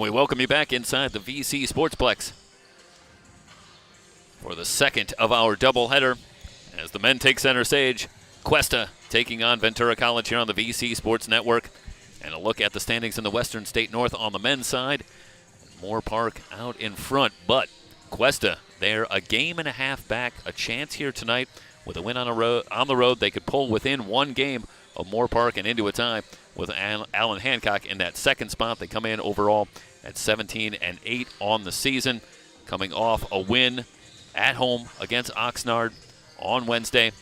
And we welcome you back inside the VC Sportsplex for the second of our doubleheader as the men take center stage. Cuesta taking on Ventura College here on the VC Sports Network. And a look at the standings in the Western State North on the men's side. Moore Park out in front, but Cuesta, they're a game and a half back. A chance here tonight with a win on the road. They could pull within one game of Moore Park and into a tie with Allen Hancock in that second spot. They come in overall at 17-8 on the season, coming off a win at home against Oxnard on Wednesday.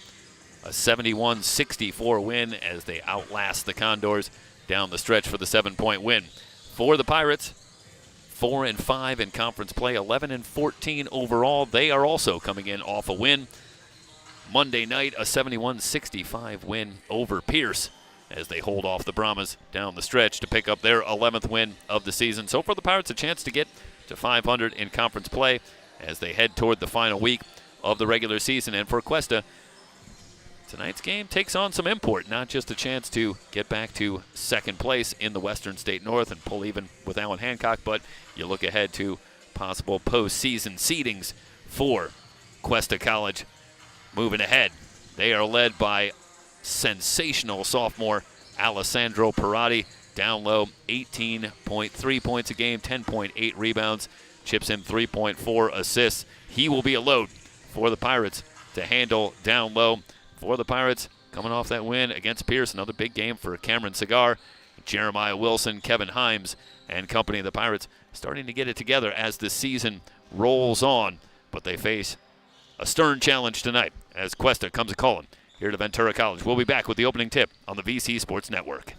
A 71-64 win as they outlast the Condors down the stretch for the 7-point win. For the Pirates, 4-5 in conference play, 11-14 overall. They are also coming in off a win. Monday night, a 71-65 win over Pierce as they hold off the Brahmas down the stretch to pick up their 11th win of the season. So for the Pirates, a chance to get to 500 in conference play as they head toward the final week of the regular season. And for Cuesta, tonight's game takes on some import, not just a chance to get back to second place in the Western State North and pull even with Allen Hancock, but you look ahead to possible postseason seedings for Cuesta College moving ahead. They are led by sensational sophomore Alessandro Perotti, down low, 18.3 points a game, 10.8 rebounds, chips in 3.4 assists. He will be a load for the Pirates to handle down low. For the Pirates, coming off that win against Pierce, another big game for Cameron Cigar, Jeremiah Wilson, Kevin Himes, and company. The Pirates starting to get it together as the season rolls on, but they face a stern challenge tonight as Cuesta comes a-calling here to Ventura College. We'll be back with the opening tip on the VC Sports Network.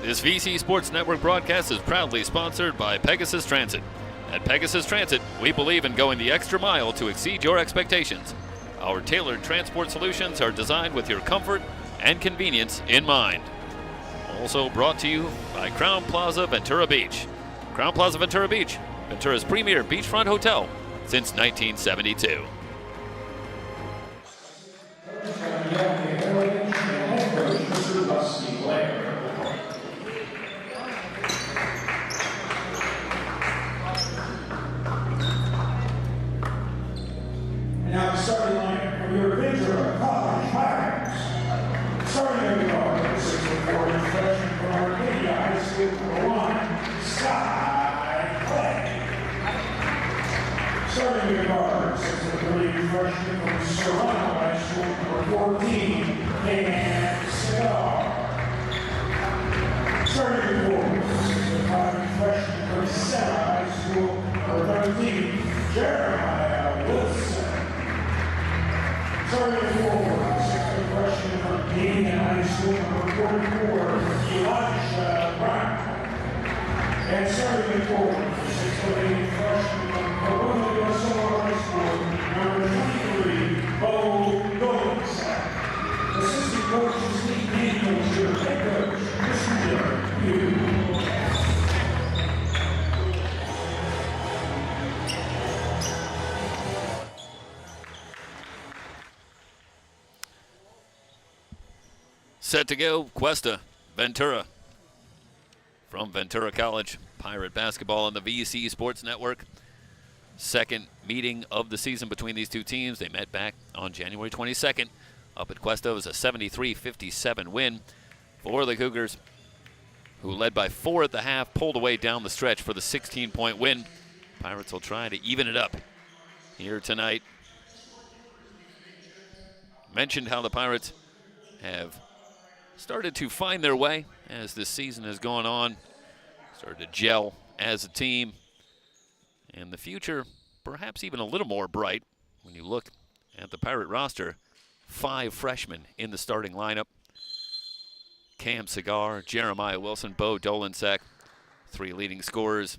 This VC Sports Network broadcast is proudly sponsored by Pegasus Transit. At Pegasus Transit, we believe in going the extra mile to exceed your expectations. Our tailored transport solutions are designed with your comfort and convenience in mind. Also brought to you by Crown Plaza Ventura Beach. Crown Plaza Ventura Beach, Ventura's premier beachfront hotel since 1972. Now the starting line for your Ventura College Pirates. Starting at the guard, 6'4" freshman from Arcadia High School, number 1, Sky Clay. Starting at the guard, 6'3" freshman from Serrano High School, number 14, Pegame Cigar. Starting at the forward, 6'5" freshman from Sena High School, number 13, Jeremiah Wilson. Starting forward, 6th freshman from Canadian High School, number 44, Elisha Brown. And starting forward, 6'8" freshman from Corona del Sol High School, number 23, Bo Gomes. Assistant coaches, Lee Daniels, your head coach, Mr. Hugh. Set to go, Cuesta, Ventura. From Ventura College, Pirate basketball on the VC Sports Network. Second meeting of the season between these two teams. They met back on January 22nd. Up at Cuesta, it was a 73-57 win for the Cougars, who led by 4 at the half, pulled away down the stretch for the 16-point win. Pirates will try to even it up here tonight. Mentioned how the Pirates have started to find their way as this season has gone on, started to gel as a team, and the future perhaps even a little more bright when you look at the Pirate roster. 5 freshmen in the starting lineup. Cam Cigar, Jeremiah Wilson, Bo Dolinsek, 3 leading scorers,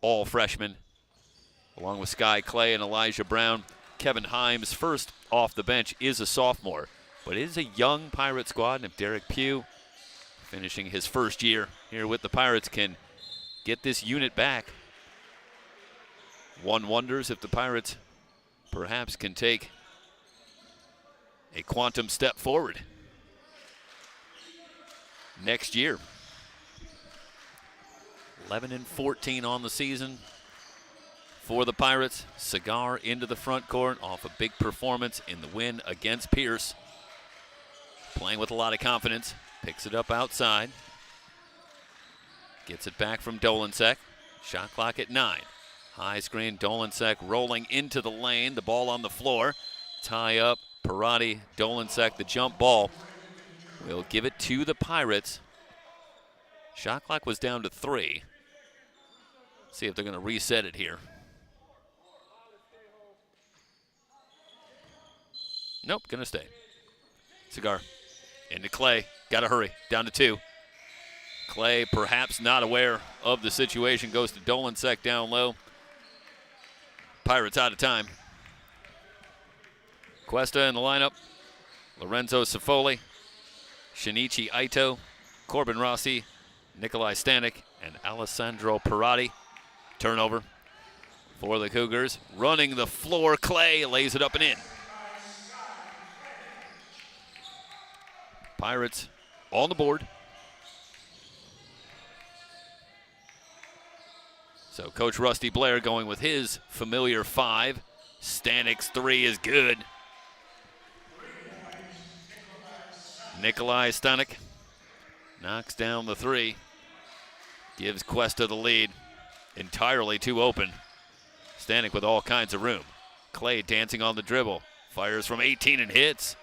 all freshmen, along with Sky Clay and Elijah Brown. Kevin Himes, first off the bench, is a sophomore. But it is a young Pirate squad, and if Derek Pugh, finishing his first year here with the Pirates, can get this unit back, one wonders if the Pirates perhaps can take a quantum step forward next year. 11-14 on the season for the Pirates. Cigar into the front court off a big performance in the win against Pierce. Playing with a lot of confidence, picks it up outside. Gets it back from Dolinsek. Shot clock at 9. High screen, Dolinsek rolling into the lane. The ball on the floor. Tie up, Parati, Dolinsek, the jump ball. Will give it to the Pirates. Shot clock was down to 3. See if they're going to reset it here. Nope, going to stay. Cigar. Into Clay. Got to hurry. Down to 2. Clay, perhaps not aware of the situation, goes to Dolinsek down low. Pirates out of time. Cuesta in the lineup. Lorenzo Cifoli, Shinichi Ito, Corbin Rossi, Nikolai Stanek, and Alessandro Parati. Turnover for the Cougars. Running the floor, Clay lays it up and in. Pirates on the board. So Coach Rusty Blair going with his familiar 5. Stanek's 3 is good. Nikolai Stanek knocks down the 3. Gives Cuesta the lead. Entirely too open. Stanek with all kinds of room. Clay dancing on the dribble. Fires from 18 and hits.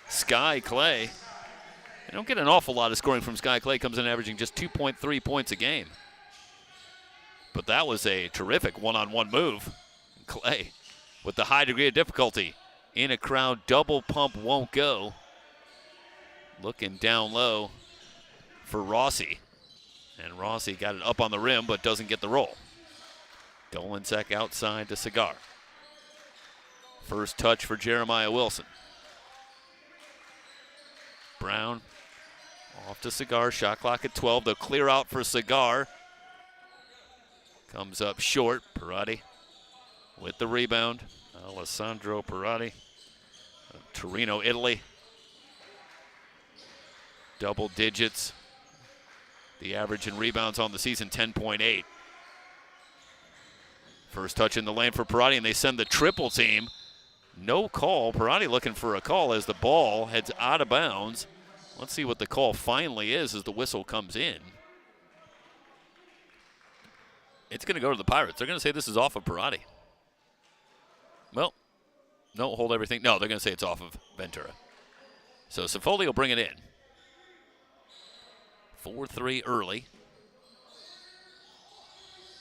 Sky Clay. They don't get an awful lot of scoring from Sky Clay. Comes in averaging just 2.3 points a game. But that was a terrific one-on-one move. Clay with the high degree of difficulty. In a crowd, double pump won't go. Looking down low for Rossi. And Rossi got it up on the rim, but doesn't get the roll. Dolanczek outside to Cigar. First touch for Jeremiah Wilson. Brown off to Cigar. Shot clock at 12. They'll clear out for Cigar. Comes up short. Perotti with the rebound. Alessandro Perotti of Torino, Italy. Double digits. The average in rebounds on the season, 10.8. First touch in the lane for Perotti, and they send the triple team. No call. Perotti looking for a call as the ball heads out of bounds. Let's see what the call finally is as the whistle comes in. It's going to go to the Pirates. They're going to say this is off of Perotti. Well, no, hold everything. No, they're going to say it's off of Ventura. So Sifoli will bring it in. 4-3 early.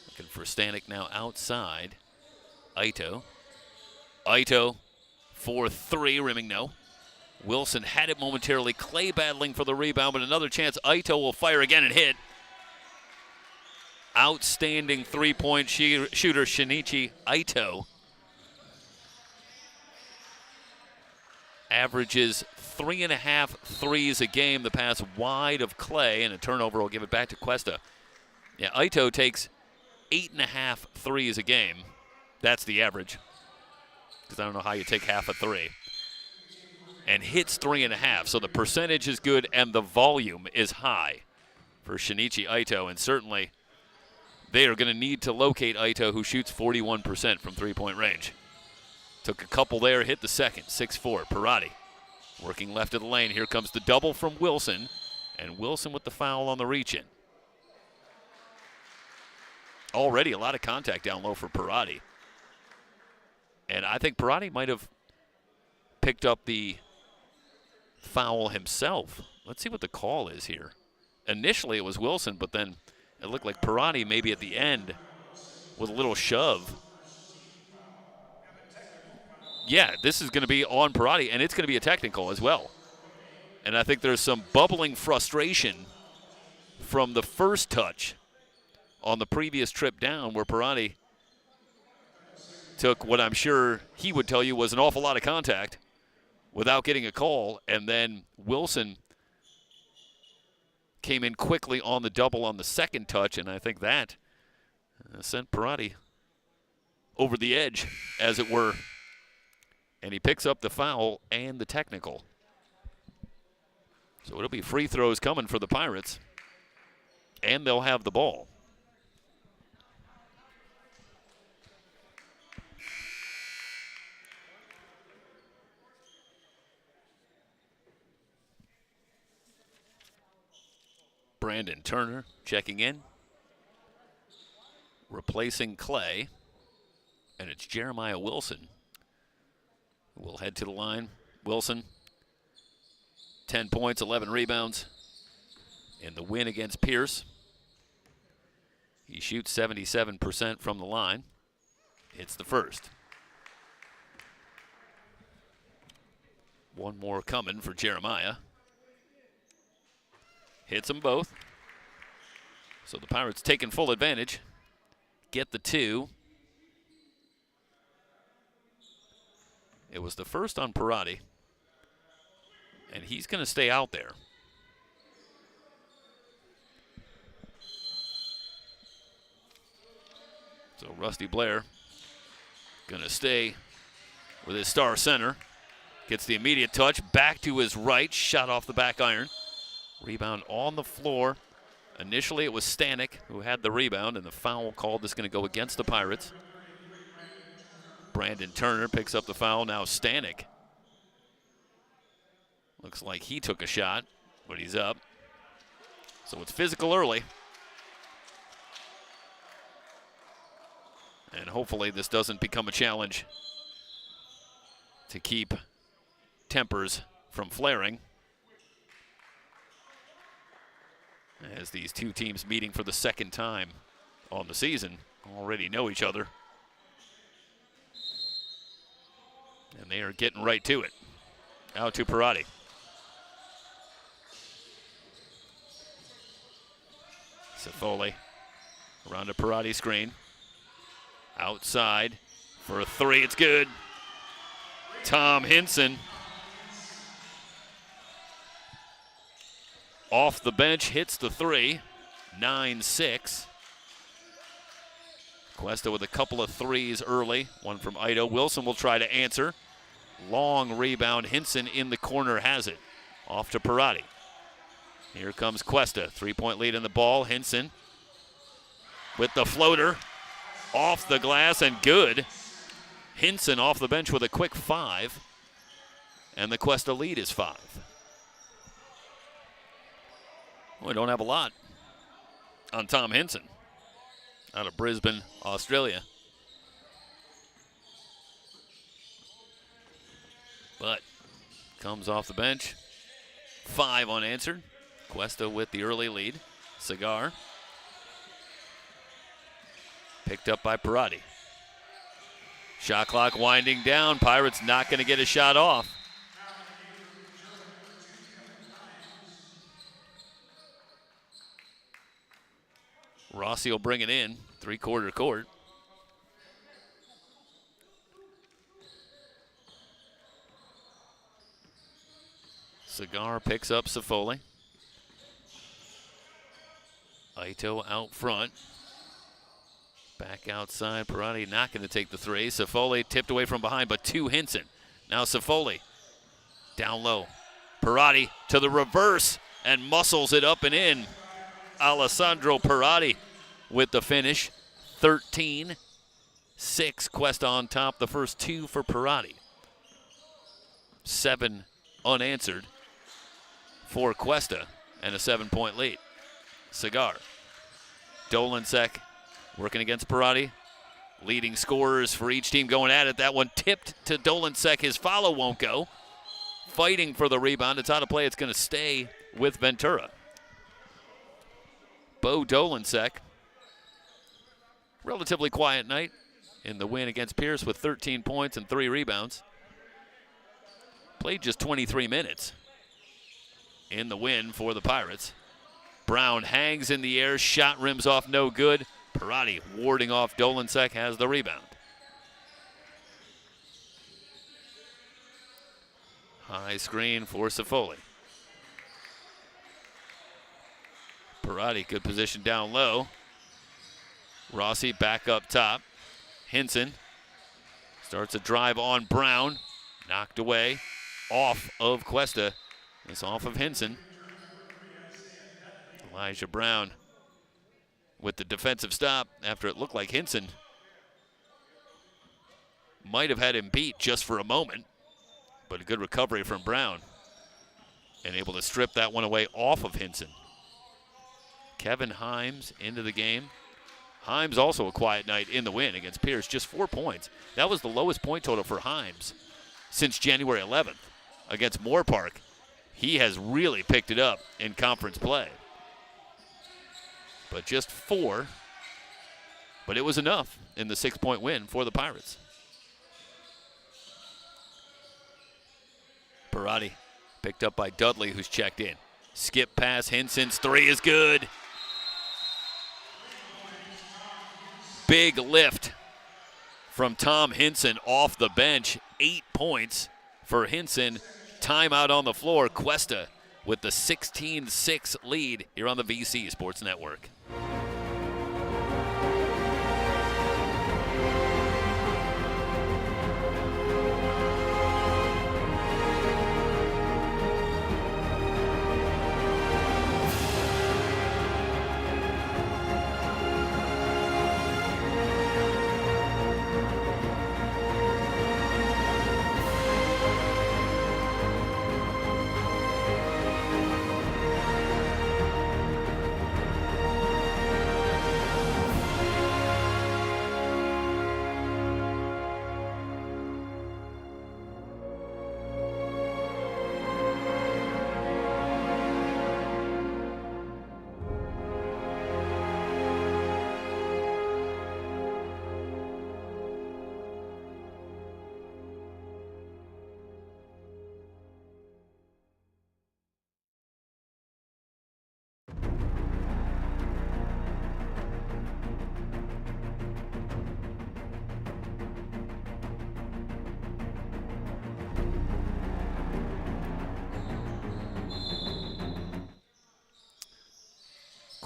Looking for Stanek now outside. Ito. Ito, 4-3, rimming no. Wilson had it momentarily. Clay battling for the rebound, but another chance. Ito will fire again and hit. Outstanding three-point shooter, Shinichi Ito. Averages 3.5 threes a game. The pass wide of Clay, and a turnover will give it back to Cuesta. Yeah, Ito takes 8.5 threes a game. That's the average. Because I don't know how you take half a three. And hits 3.5. So the percentage is good and the volume is high for Shinichi Ito. And certainly they are going to need to locate Ito, who shoots 41% from three-point range. Took a couple there, hit the second. 6-4, Perotti working left of the lane. Here comes the double from Wilson. And Wilson with the foul on the reach-in. Already a lot of contact down low for Perotti. And I think Perotti might have picked up the foul himself. Let's see what the call is here. Initially it was Wilson, but then it looked like Perotti maybe at the end with a little shove. Yeah, this is going to be on Perotti, and it's going to be a technical as well. And I think there's some bubbling frustration from the first touch on the previous trip down where Perotti took what I'm sure he would tell you was an awful lot of contact without getting a call, and then Wilson came in quickly on the double on the second touch, and I think that sent Perotti over the edge, as it were. And he picks up the foul and the technical. So it'll be free throws coming for the Pirates, and they'll have the ball. Brandon Turner checking in, replacing Clay, and it's Jeremiah Wilson who will head to the line. Wilson, 10 points, 11 rebounds in the win against Pierce. He shoots 77% from the line. Hits the first. One more coming for Jeremiah. Hits them both. So the Pirates taking full advantage. Get the two. It was the first on Perotti. And he's going to stay out there. So Rusty Blair going to stay with his star center. Gets the immediate touch. Back to his right. Shot off the back iron. Rebound on the floor. Initially it was Stanek who had the rebound, and the foul called is going to go against the Pirates. Brandon Turner picks up the foul. Now Stanek. Looks like he took a shot, but he's up. So it's physical early. And hopefully this doesn't become a challenge to keep tempers from flaring, as these two teams meeting for the second time on the season already know each other. And they are getting right to it. Out to Perotti. Sifoli around a Parati screen. Outside for a three. It's good. Tom Hinson off the bench hits the three. 9-6. Cuesta with a couple of threes early. One from Ito. Wilson will try to answer. Long rebound. Hinson in the corner has it. Off to Parati. Here comes Cuesta. 3-point lead in the ball. Hinson with the floater. Off the glass and good. Hinson off the bench with a quick 5. And the Cuesta lead is 5. We don't have a lot on Tom Hinson out of Brisbane, Australia. But comes off the bench. 5 unanswered. Cuesta with the early lead. Cigar. Picked up by Parati. Shot clock winding down. Pirates not going to get a shot off. Rossi will bring it in. 3-quarter court. Cigar picks up Sifoli. Ito out front. Back outside. Parati not going to take the three. Sifoli tipped away from behind, but to Hinson. Now Sifoli down low. Parati to the reverse and muscles it up and in. Alessandro Parati with the finish. 13-6. Cuesta on top. The first 2 for Parati. 7 unanswered for Cuesta and a 7-point lead. Cigar. Dolansek working against Parati. Leading scorers for each team going at it. That one tipped to Dolansek. His follow won't go. Fighting for the rebound. It's out of play. It's going to stay with Ventura. Bo Dolansek. Relatively quiet night in the win against Pierce with 13 points and 3 rebounds. Played just 23 minutes in the win for the Pirates. Brown hangs in the air. Shot rims off, no good. Parati warding off Dolansek, has the rebound. High screen for Sifoli. Parati, good position down low. Rossi back up top. Hinson starts a drive on Brown. Knocked away. Off of Cuesta. It's off of Hinson. Elijah Brown with the defensive stop after it looked like Hinson might have had him beat just for a moment, but a good recovery from Brown and able to strip that one away off of Hinson. Kevin Himes into the game. Himes also a quiet night in the win against Pierce, just 4 points. That was the lowest point total for Himes since January 11th against Moore Park. He has really picked it up in conference play. But just 4. But it was enough in the 6-point win for the Pirates. Parati picked up by Dudley, who's checked in. Skip pass, Hinson's 3 is good. Big lift from Tom Hinson off the bench. 8 points for Hinson. Timeout on the floor. Cuesta with the 16-6 lead here on the VC Sports Network.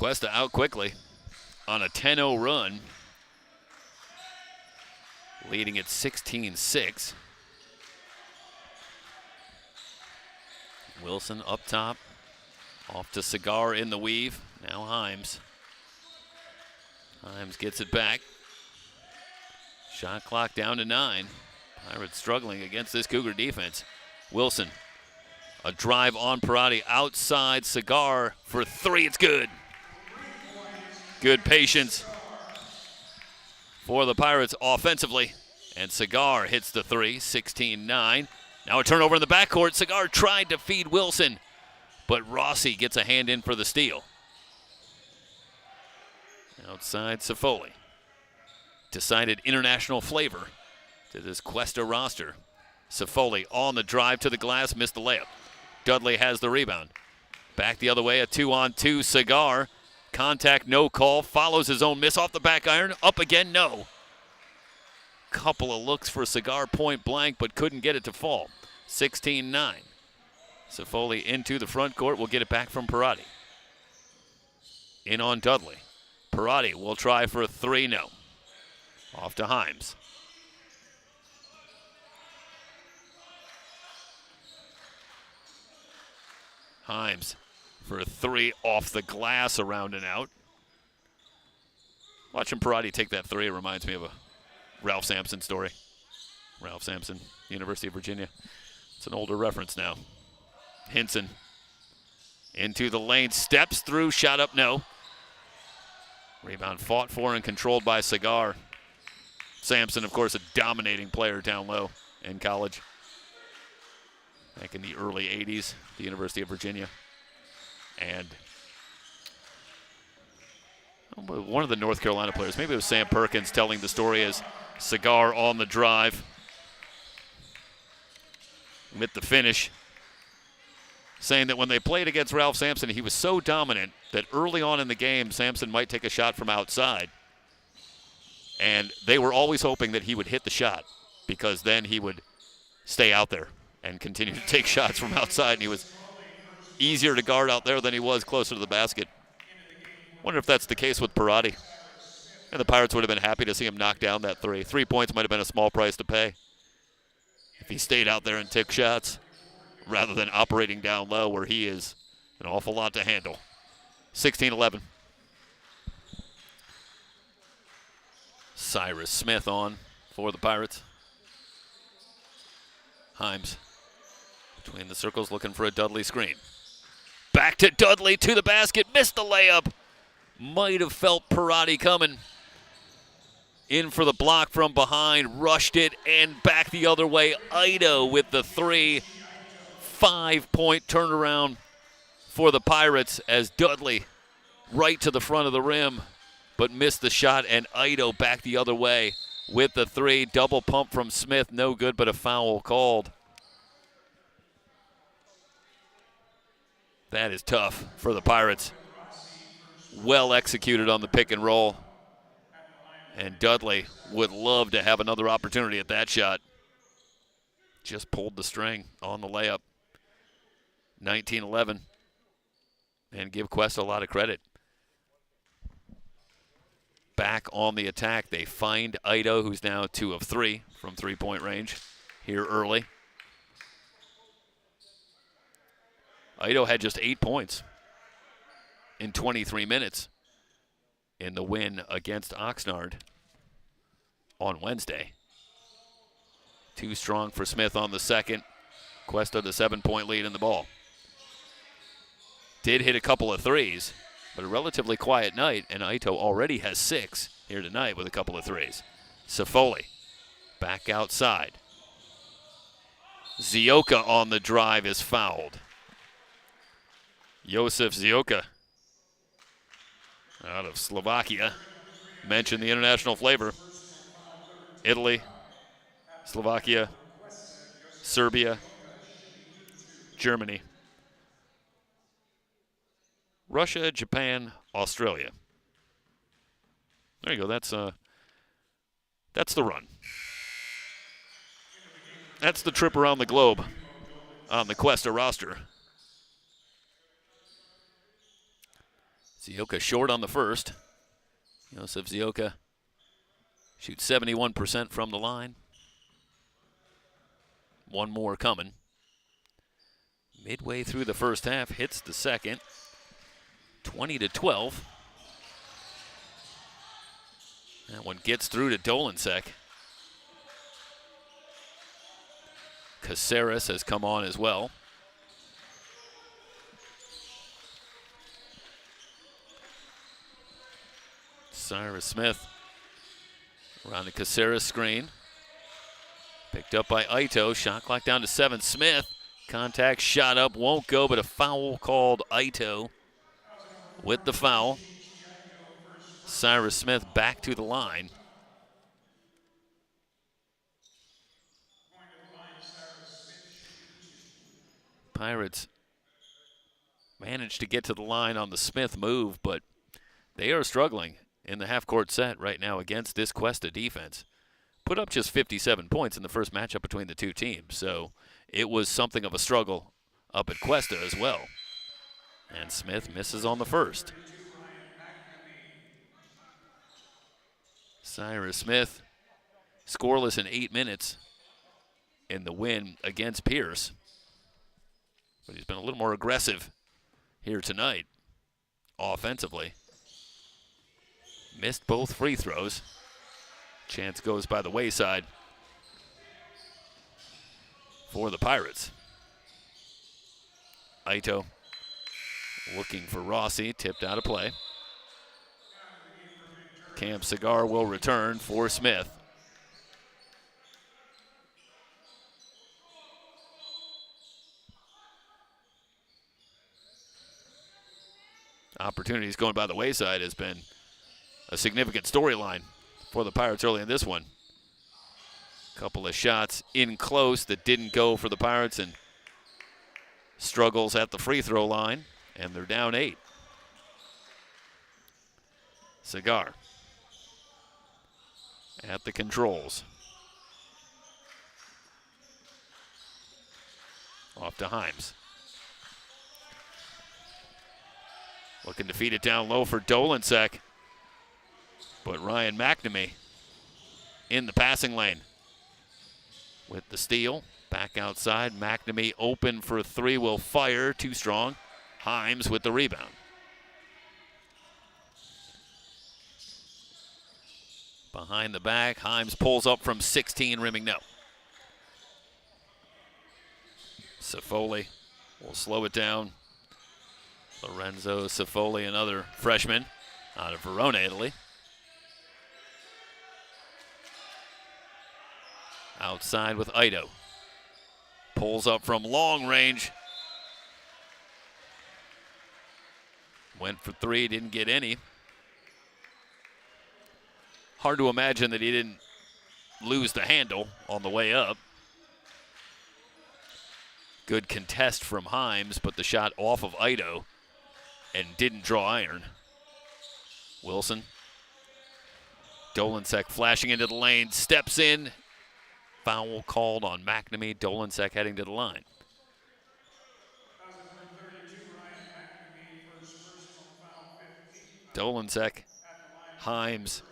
Cuesta out quickly on a 10-0 run, leading at 16-6. Wilson up top, off to Cigar in the weave. Now Himes. Himes gets it back. Shot clock down to 9. Pirates struggling against this Cougar defense. Wilson, a drive on Parati outside. Cigar for 3. It's good. Good patience for the Pirates offensively. And Cigar hits the 3, 16-9. Now a turnover in the backcourt. Cigar tried to feed Wilson, but Rossi gets a hand in for the steal. Outside Sifoli. Decided international flavor to this Cuesta roster. Sifoli on the drive to the glass, missed the layup. Dudley has the rebound. Back the other way, a 2-on-2 Cigar. Contact, no call, follows his own miss off the back iron. Up again, no. Couple of looks for Cigar point blank, but couldn't get it to fall. 16-9. Sifoli into the front court, will get it back from Parati. In on Dudley. Parati will try for a 3, no. Off to Himes. Himes for a 3 off the glass, around and out. Watching Parati take that 3 reminds me of a Ralph Sampson story. Ralph Sampson, University of Virginia. It's an older reference now. Hinson into the lane, steps through, shot up, no. Rebound fought for and controlled by Cigar. Sampson, of course, a dominating player down low in college. Back in the early 80s, the University of Virginia. And one of the North Carolina players, maybe it was Sam Perkins, telling the story as Cigar on the drive. With the finish. Saying that when they played against Ralph Sampson, he was so dominant that early on in the game, Sampson might take a shot from outside. And they were always hoping that he would hit the shot, because then he would stay out there and continue to take shots from outside. And he was easier to guard out there than he was closer to the basket. Wonder if that's the case with Parati. And the Pirates would have been happy to see him knock down that 3. 3 points might have been a small price to pay if he stayed out there and took shots, rather than operating down low where he is an awful lot to handle. 16-11. Cyrus Smith on for the Pirates. Himes between the circles looking for a Dudley screen. Back to Dudley to the basket, missed the layup. Might have felt Parati coming. In for the block from behind, rushed it, and back the other way. Ido with the 3. 5-point turnaround for the Pirates as Dudley right to the front of the rim, but missed the shot, and Ido back the other way with the 3. Double pump from Smith, no good, but a foul called. That is tough for the Pirates. Well executed on the pick and roll. And Dudley would love to have another opportunity at that shot. Just pulled the string on the layup. 19-11. And give Cuesta a lot of credit. Back on the attack. They find Ido, who's now 2 of 3 from 3-point range here early. Ido had just 8 points in 23 minutes in the win against Oxnard on Wednesday. 2 strong for Smith on the second. Cuesta the 7-point lead in the ball. Did hit a couple of 3s, but a relatively quiet night, and Ito already has 6 here tonight with a couple of 3s. Sifoli back outside. Zioka on the drive is fouled. Josef Zioka out of Slovakia. Mentioned the international flavor. Italy, Slovakia, Serbia, Germany, Russia, Japan, Australia. There you go. That's the run. That's the trip around the globe on the Cuesta roster. Zioka short on the first. Josef Zioka shoots 71% from the line. One more coming. Midway through the first half, hits the second. 20-12. That one gets through to Dolensek. Caceres has come on as well. Cyrus Smith around the Caceres screen. Picked up by Ito. Shot clock down to 7. Smith. Contact shot up. Won't go, but a foul called. Ito with the foul. Cyrus Smith back to the line. Pirates managed to get to the line on the Smith move, but they are struggling in the half-court set right now against this Cuesta defense. Put up just 57 points in the first matchup between the two teams, so it was something of a struggle up at Cuesta as well. And Smith misses on the first. Cyrus Smith scoreless in 8 minutes in the win against Pierce. But he's been a little more aggressive here tonight offensively. Missed both free throws. Chance goes by the wayside for the Pirates. Ito looking for Rossi, tipped out of play. Cam Cigar will return for Smith. Opportunities going by the wayside has been a significant storyline for the Pirates early in this one. Couple of shots in close that didn't go for the Pirates, and struggles at the free throw line, and they're down 8. Cigar at the controls. Off to Himes. Looking to feed it down low for Dolensek. But Ryan McNamee in the passing lane with the steal. Back outside. McNamee open for 3. Will fire. Too strong. Himes with the rebound. Behind the back. Himes pulls up from 16, rimming no. Sifoli will slow it down. Lorenzo Sifoli, another freshman out of Verona, Italy. Outside with Ito. Pulls up from long range. Went for 3, didn't get any. Hard to imagine that he didn't lose the handle on the way up. Good contest from Himes, but the shot off of Ito and didn't draw iron. Wilson. Dolensek flashing into the lane, steps in. Foul called on McNamee. Dolensek heading to the line. Dolensek, Himes,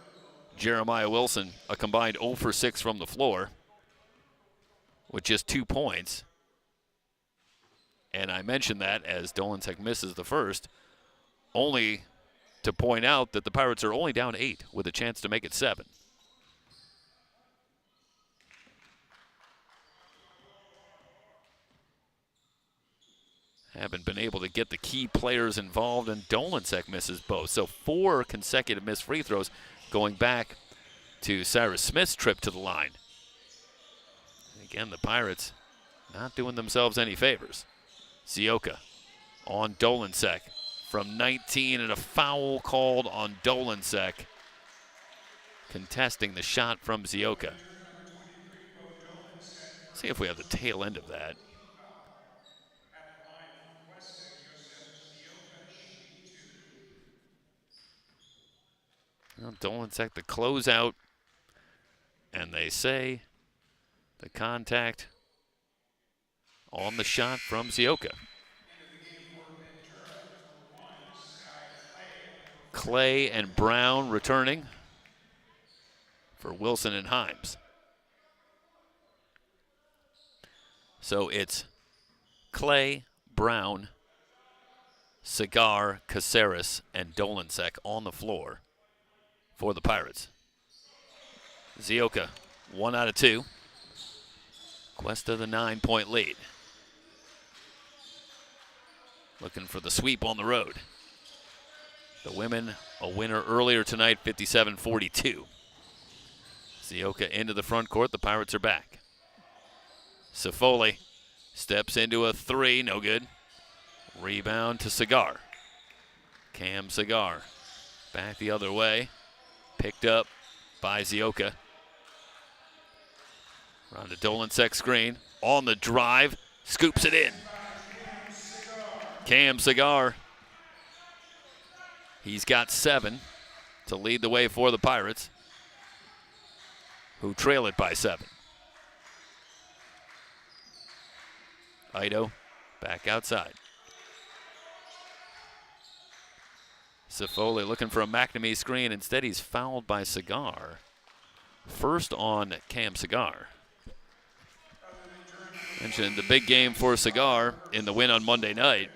Jeremiah Wilson, a combined 0 for 6 from the floor with just 2 points. And I mentioned that as Dolensek misses the first, only to point out that the Pirates are only down 8 with a chance to make it 7. Haven't been able to get the key players involved, and Dolensek misses both. So 4 consecutive missed free throws going back to Cyrus Smith's trip to the line. And again, the Pirates not doing themselves any favors. Zioka on Dolensek from 19, and a foul called on Dolensek, contesting the shot from Zioka. See if we have the tail end of that. Well, Dolensek the closeout, and they say the contact on the shot from Zioka. Clay and Brown returning for Wilson and Himes. So it's Clay, Brown, Cigar, Caceres, and Dolensek on the floor for the Pirates. Zioka, 1 out of 2. Cuesta the 9-point lead. Looking for the sweep on the road. The women a winner earlier tonight, 57-42. Zioka into the front court. The Pirates are back. Sifoli steps into a 3, no good. Rebound to Cigar. Cam Cigar back the other way. Picked up by Zioka. Around the Dolensek screen. On the drive. Scoops it in. Cam Cigar. He's got 7 to lead the way for the Pirates, who trail it by 7. Ido back outside. Sifoli looking for a McNamee screen. Instead, he's fouled by Cigar. First on Cam Cigar. Mentioned the big game for Cigar in the win on Monday night.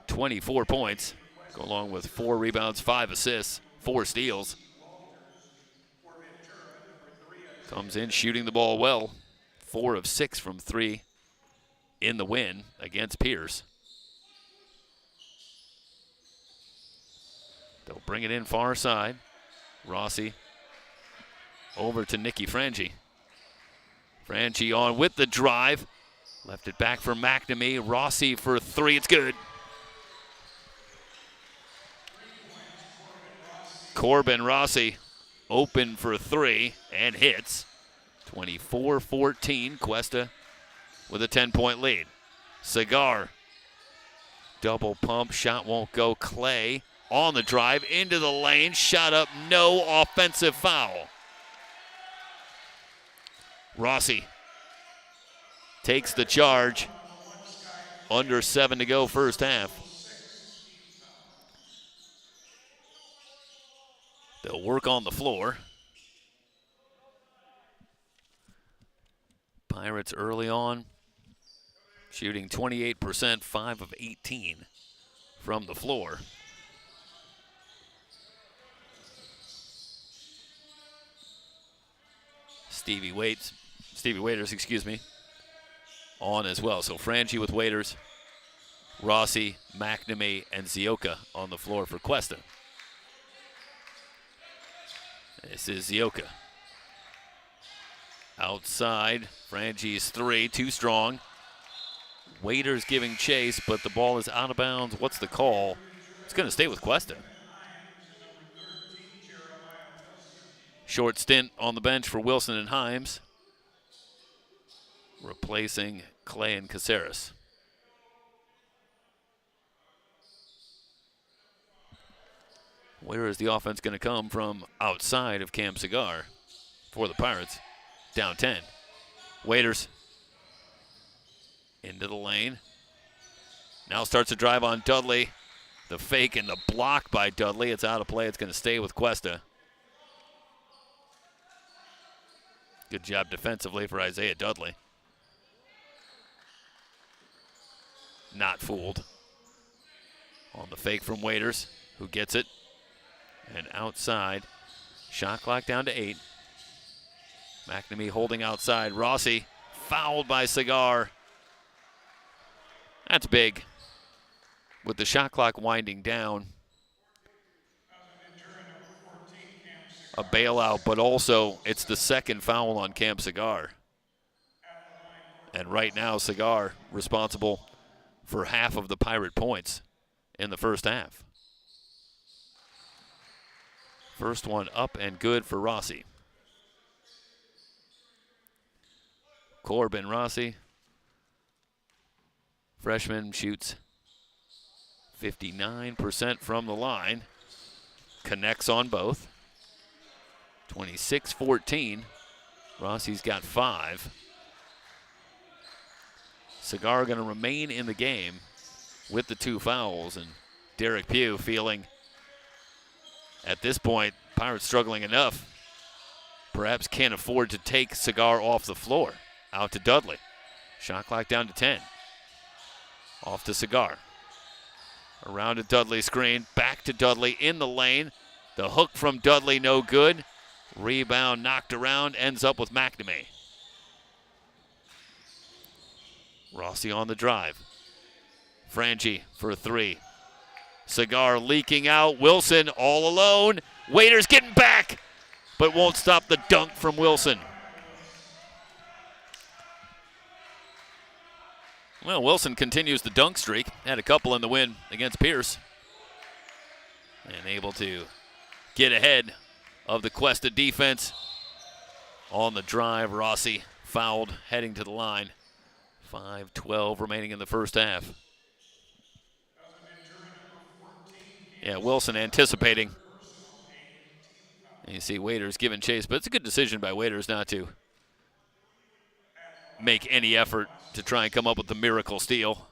24 points, go along with 4 rebounds, 5 assists, 4 steals. Comes in shooting the ball well. 4 of 6 from 3 in the win against Pierce. They'll bring it in far side. Rossi over to Nicky Frangi. Frangi on with the drive. Left it back for McNamee. Rossi for 3. It's good. Corbin Rossi open for 3 and hits. 24-14. Cuesta with a 10-point lead. Cigar. Double pump. Shot won't go. Clay on the drive into the lane. Shot up. No offensive foul. Rossi takes the charge. Under 7 to go first half. They'll work on the floor. Pirates early on, shooting 28%, 5 of 18 from the floor. Stevie Waiters, on as well. So Frangi with Waiters, Rossi, McNamee, and Zioka on the floor for Cuesta. This is Zioka. Outside, Frangi's 3, too strong. Waiters giving chase, but the ball is out of bounds. What's the call? It's going to stay with Cuesta. Short stint on the bench for Wilson and Himes, replacing Clay and Caceres. Where is the offense going to come from outside of Cam Cigar for the Pirates? Down 10. Waiters into the lane. Now starts a drive on Dudley. The fake and the block by Dudley. It's out of play. It's going to stay with Cuesta. Good job defensively for Isaiah Dudley. Not fooled on the fake from Waiters, who gets it. And outside, shot clock down to 8. McNamee holding outside. Rossi fouled by Cigar. That's big. With the shot clock winding down. A bailout, but also it's the second foul on Cam Cigar. And right now, Cigar responsible for half of the Pirate points in the first half. First one up and good for Rossi. Corbin Rossi, freshman, shoots 59% from the line. Connects on both. 26-14. Rossi's got 5. Cigar going to remain in the game with the 2 fouls, and Derek Pugh feeling At this point, Pirates struggling enough. Perhaps can't afford to take Cigar off the floor. Out to Dudley. Shot clock down to 10. Off to Cigar. Around to Dudley screen. Back to Dudley in the lane. The hook from Dudley no good. Rebound knocked around. Ends up with McNamee. Rossi on the drive. Frangie for a three. Cigar leaking out. Wilson all alone. Waiters getting back, but won't stop the dunk from Wilson. Well, Wilson continues the dunk streak. Had a couple in the win against Pierce. And able to get ahead of the Cuesta defense. On the drive, Rossi fouled, heading to the line. 5:12 remaining in the first half. Yeah, Wilson anticipating. And you see Waiters giving chase, but it's a good decision by Waiters not to make any effort to try and come up with the miracle steal.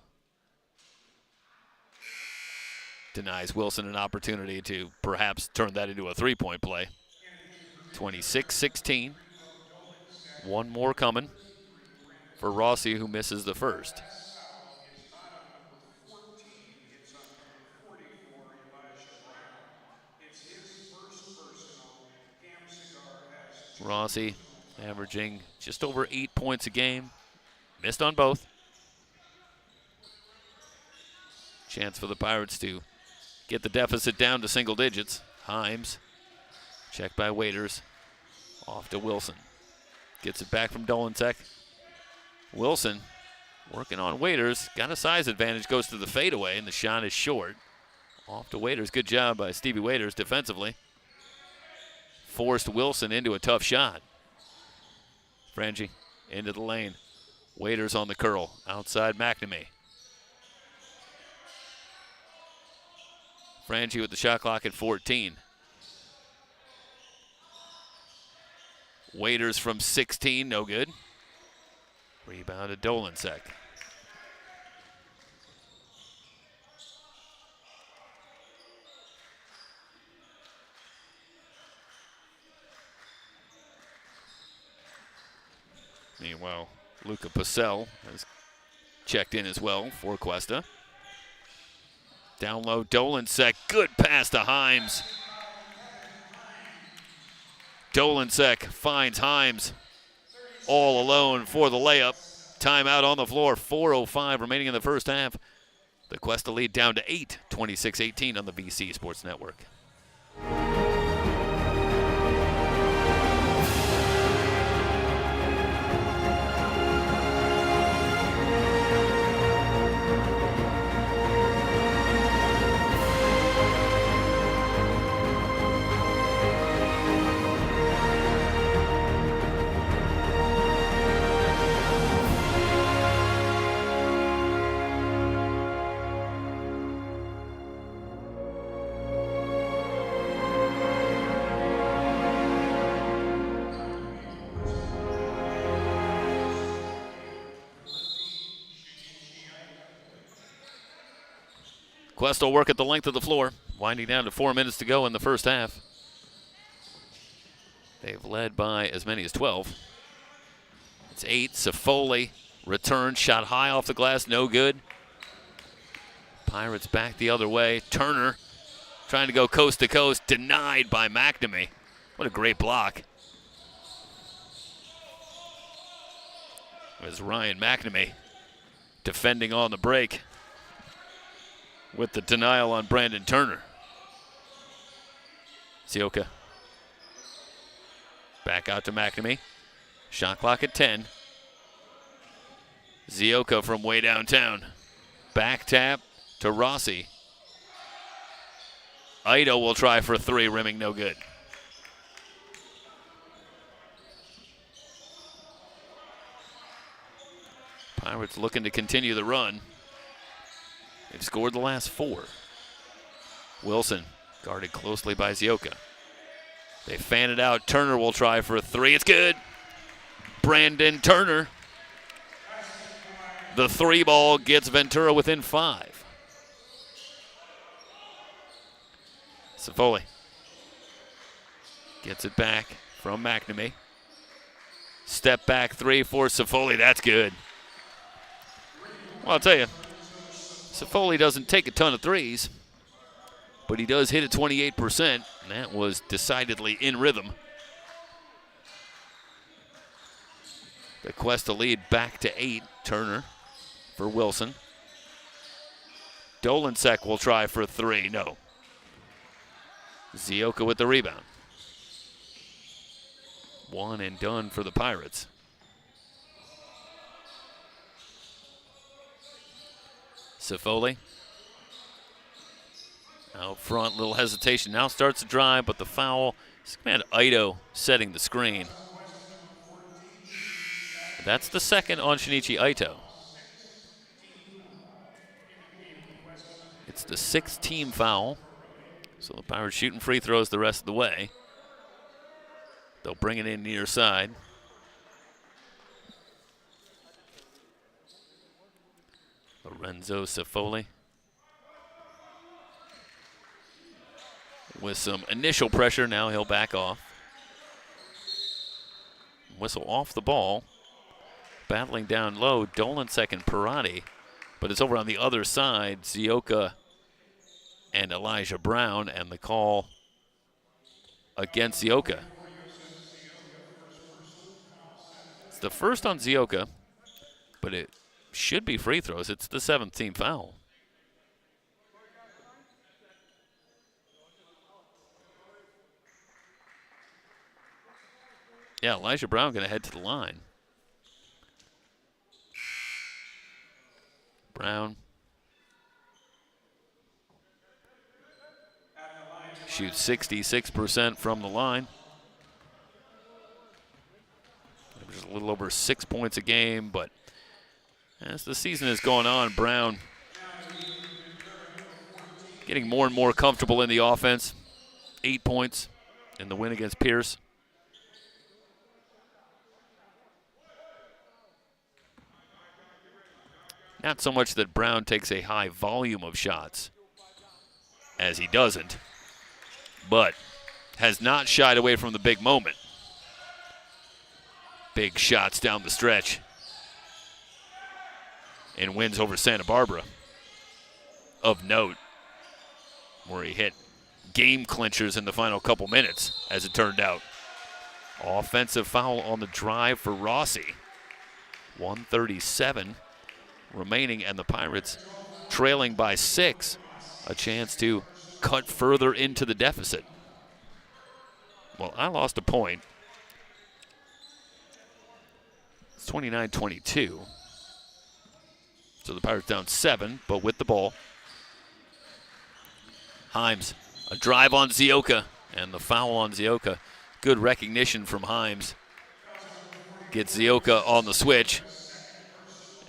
Denies Wilson an opportunity to perhaps turn that into a three-point play. 26-16. One more coming for Rossi, who misses the first. Rossi averaging just over 8 points a game. Missed on both. Chance for the Pirates to get the deficit down to single digits. Himes, checked by Waiters. Off to Wilson. Gets it back from Dolensek. Wilson working on Waiters. Got a size advantage, goes to the fadeaway, and the shot is short. Off to Waiters. Good job by Stevie Waiters defensively. Forced Wilson into a tough shot. Frangie into the lane. Waiters on the curl. Outside McNamee. Frangie with the shot clock at 14. Waiters from 16, no good. Rebounded Dolensek. Meanwhile, Luca Pacell has checked in as well for Cuesta. Down low, Dolensek. Good pass to Himes. Dolensek finds Himes all alone for the layup. Timeout on the floor. 4:05 remaining in the first half. The Cuesta lead down to 8, 26-18 on the VC Sports Network. Cuesta will work at the length of the floor, winding down to 4 minutes to go in the first half. They've led by as many as 12. It's 8. Safoli returns, shot high off the glass, no good. Pirates back the other way. Turner trying to go coast to coast, denied by McNamee. What a great block. It was Ryan McNamee defending on the break with the denial on Brandon Turner. Zioka. Back out to McNamee. Shot clock at 10. Zioka from way downtown. Back tap to Rossi. Ito will try for 3, rimming no good. Pirates looking to continue the run. They've scored the last 4. Wilson guarded closely by Zioka. They fan it out. Turner will try for a 3. It's good. Brandon Turner. The 3 ball gets Ventura within 5. Safoli Gets it back from McNamee. Step back three for Safoli. That's good. Well, I'll tell you, Safoli doesn't take a ton of threes, but he does hit it 28%, and that was decidedly in rhythm. The Cuesta lead back to 8. Turner for Wilson. Dolancek will try for 3. No. Zioka with the rebound. One and done for the Pirates. Safoli. Out front, little hesitation. Now starts the drive, but the foul. Man, Ito setting the screen. That's the second on Shinichi Ito. It's the 6th team foul. So the Pirates shooting free throws the rest of the way. They'll bring it in near side. Lorenzo Safoli with some initial pressure. Now he'll back off. Whistle off the ball. Battling down low, Dolancek and Parati. But it's over on the other side, Zioka and Elijah Brown, and the call against Zioka. It's the first on Zioka, but it should be free throws. It's the 7th team foul. Yeah, Elijah Brown going to head to the line. Brown shoots 66% from the line. Just a little over 6 points a game, but as the season is going on, Brown getting more and more comfortable in the offense. 8 points in the win against Pierce. Not so much that Brown takes a high volume of shots, as he doesn't, but has not shied away from the big moment. Big shots down the stretch and wins over Santa Barbara. Of note, where he hit game clinchers in the final couple minutes, as it turned out. Offensive foul on the drive for Rossi. 1:37 remaining, and the Pirates trailing by 6. A chance to cut further into the deficit. Well, I lost a point. It's 29-22. So the Pirates down 7, but with the ball. Himes, a drive on Zioka, and the foul on Zioka. Good recognition from Himes. Gets Zioka on the switch.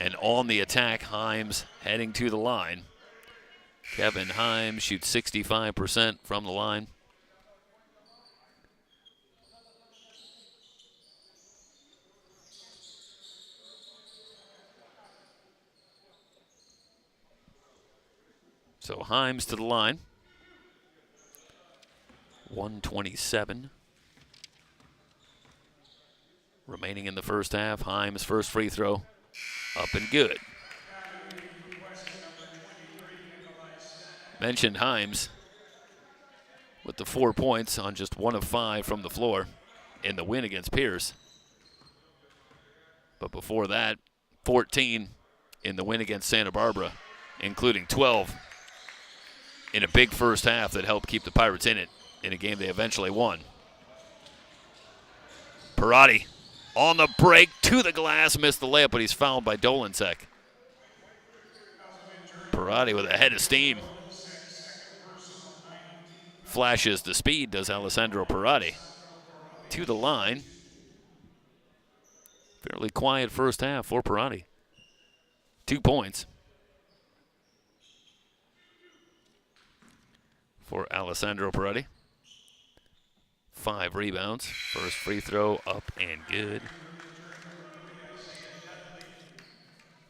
And on the attack, Himes heading to the line. Kevin Himes shoots 65% from the line. So Himes to the line. 1:27 remaining in the first half. Himes' first free throw. Up and good. Mentioned Himes with the 4 points on just 1 of 5 from the floor in the win against Pierce. But before that, 14 in the win against Santa Barbara, including 12 in a big first half that helped keep the Pirates in it in a game they eventually won. Parati on the break to the glass, missed the layup, but he's fouled by Dolancek. Parati with a head of steam. Flashes the speed, does Alessandro Parati. To the line. Fairly quiet first half for Parati. 2 points for Alessandro Parati. 5 rebounds. First free throw up and good.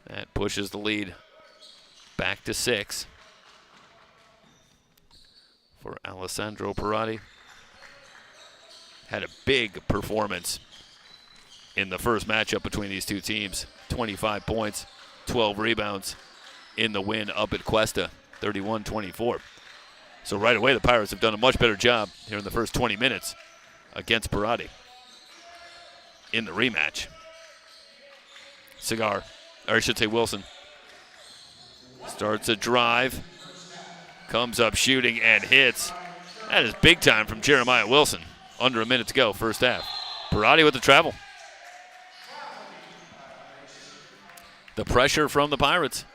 That pushes the lead back to 6 for Alessandro Parati. had a big performance in the first matchup between these two teams. 25 points, 12 rebounds in the win up at Cuesta, 31-24. So right away, the Pirates have done a much better job here in the first 20 minutes against Parati in the rematch. Wilson starts a drive, comes up shooting and hits. That is big time from Jeremiah Wilson. Under a minute to go, first half. Parati with the travel. The pressure from the Pirates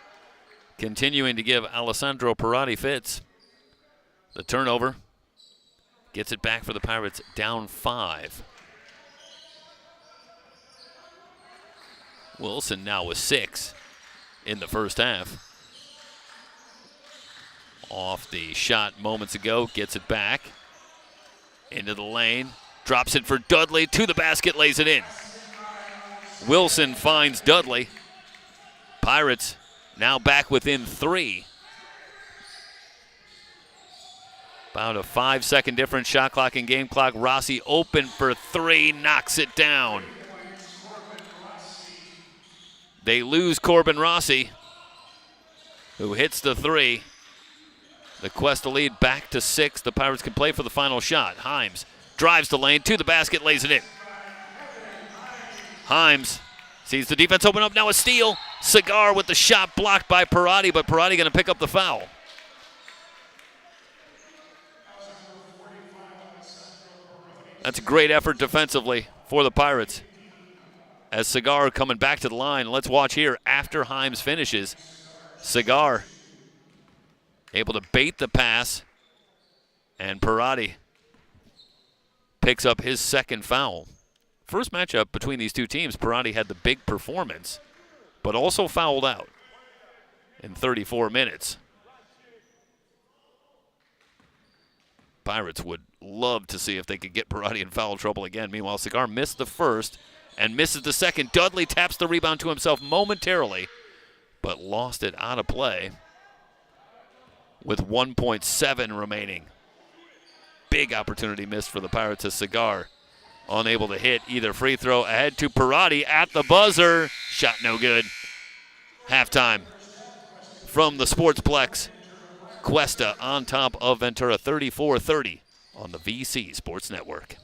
continuing to give Alessandro Parati fits. The turnover gets it back for the Pirates, down 5. Wilson now with 6 in the first half. Off the shot moments ago, gets it back into the lane, drops it for Dudley, to the basket, lays it in. Wilson finds Dudley. Pirates now back within 3. About a 5-second difference, shot clock and game clock. Rossi open for 3, knocks it down. They lose Corbin Rossi, who hits the 3. The Cuesta lead back to 6. The Pirates can play for the final shot. Himes drives the lane, to the basket, lays it in. Himes sees the defense open up, now a steal. Cigar with the shot blocked by Parati, but Parati going to pick up the foul. That's a great effort defensively for the Pirates. As Cigar coming back to the line. Let's watch here after Himes finishes. Cigar able to bait the pass, and Parati picks up his second foul. First matchup between these two teams, Parati had the big performance, but also fouled out in 34 minutes. Pirates would love to see if they could get Parati in foul trouble again. Meanwhile, Cigar missed the first and misses the second. Dudley taps the rebound to himself momentarily, but lost it out of play with 1.7 remaining. Big opportunity missed for the Pirates as Cigar unable to hit either free throw. Ahead to Parati at the buzzer. Shot no good. Halftime from the Sportsplex. Cuesta on top of Ventura, 34-30 on the VC Sports Network.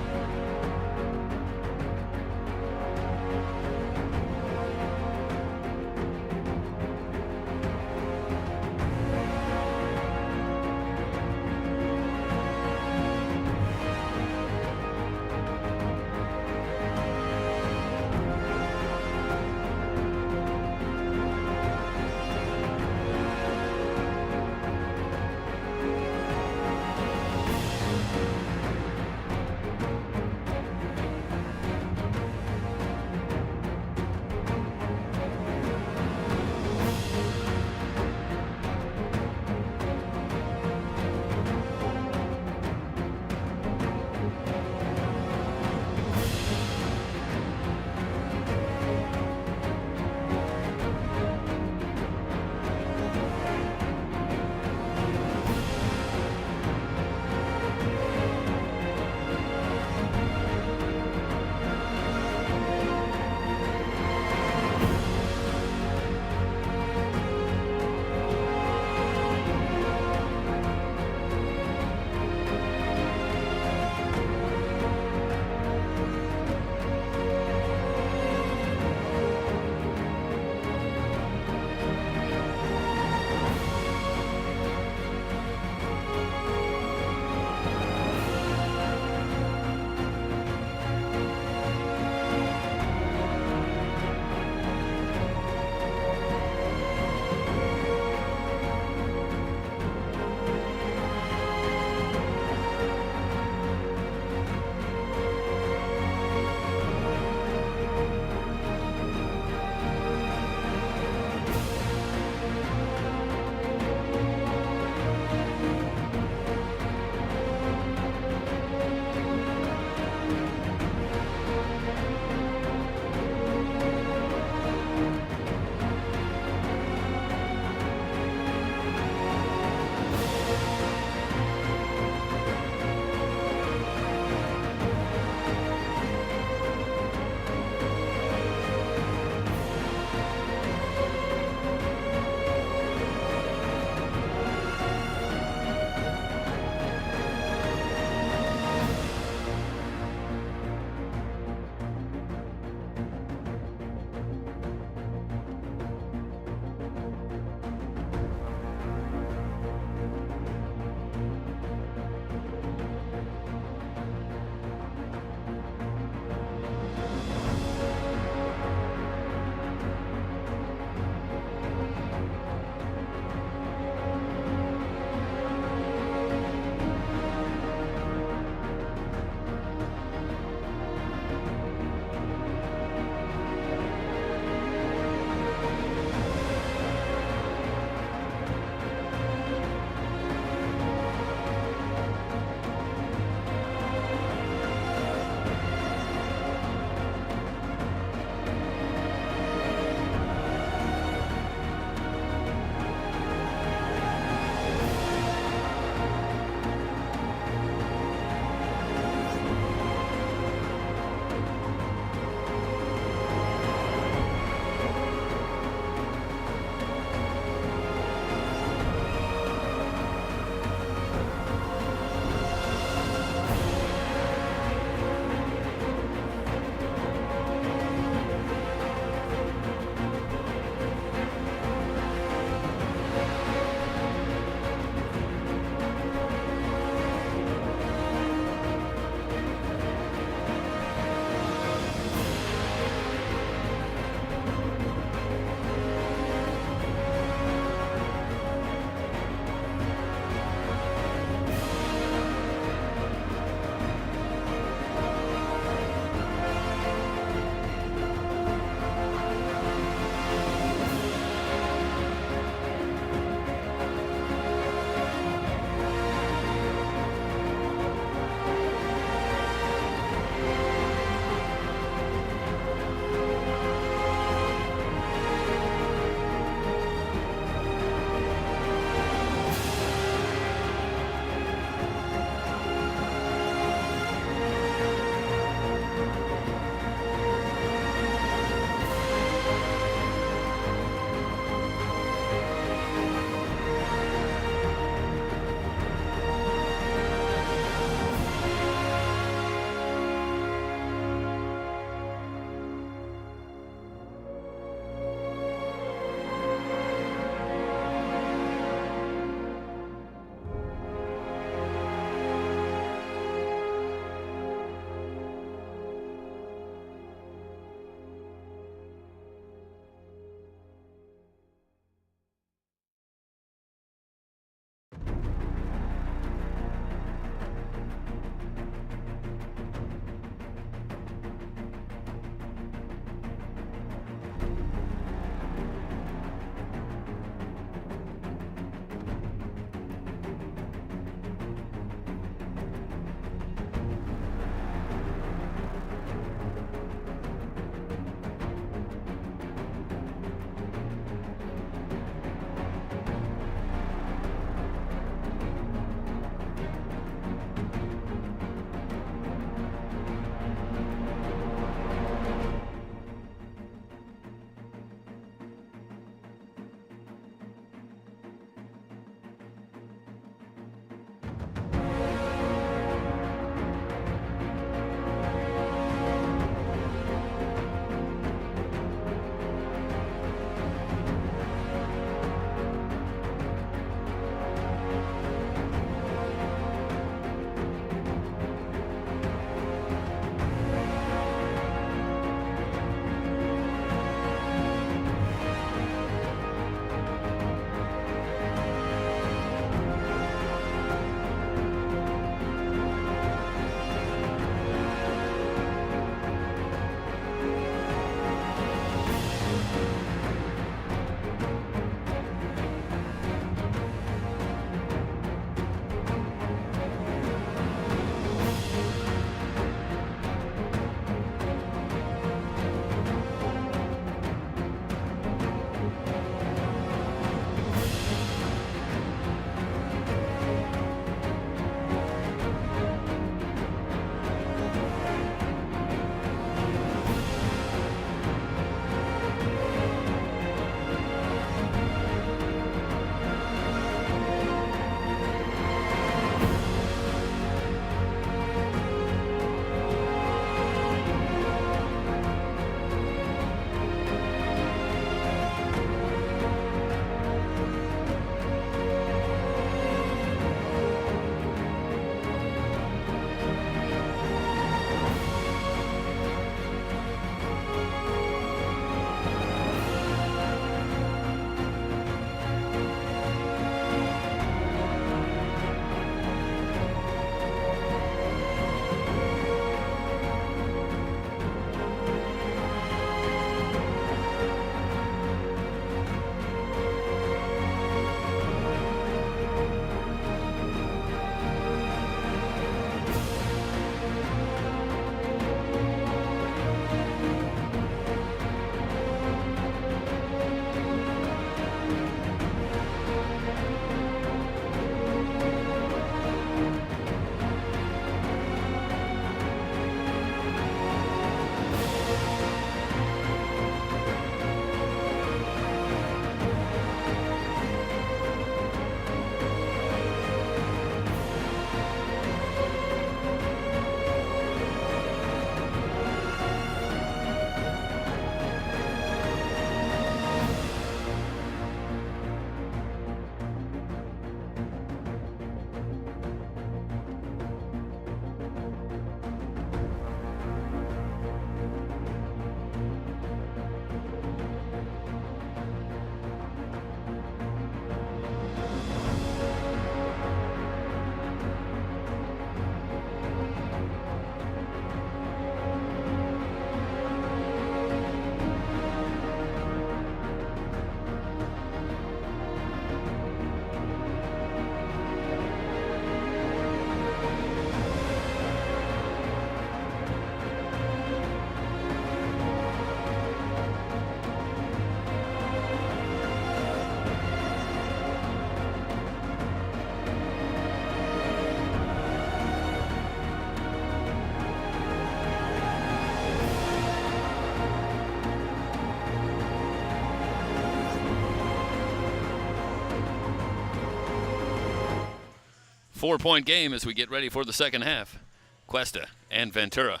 4-point game as we get ready for the second half. Cuesta and Ventura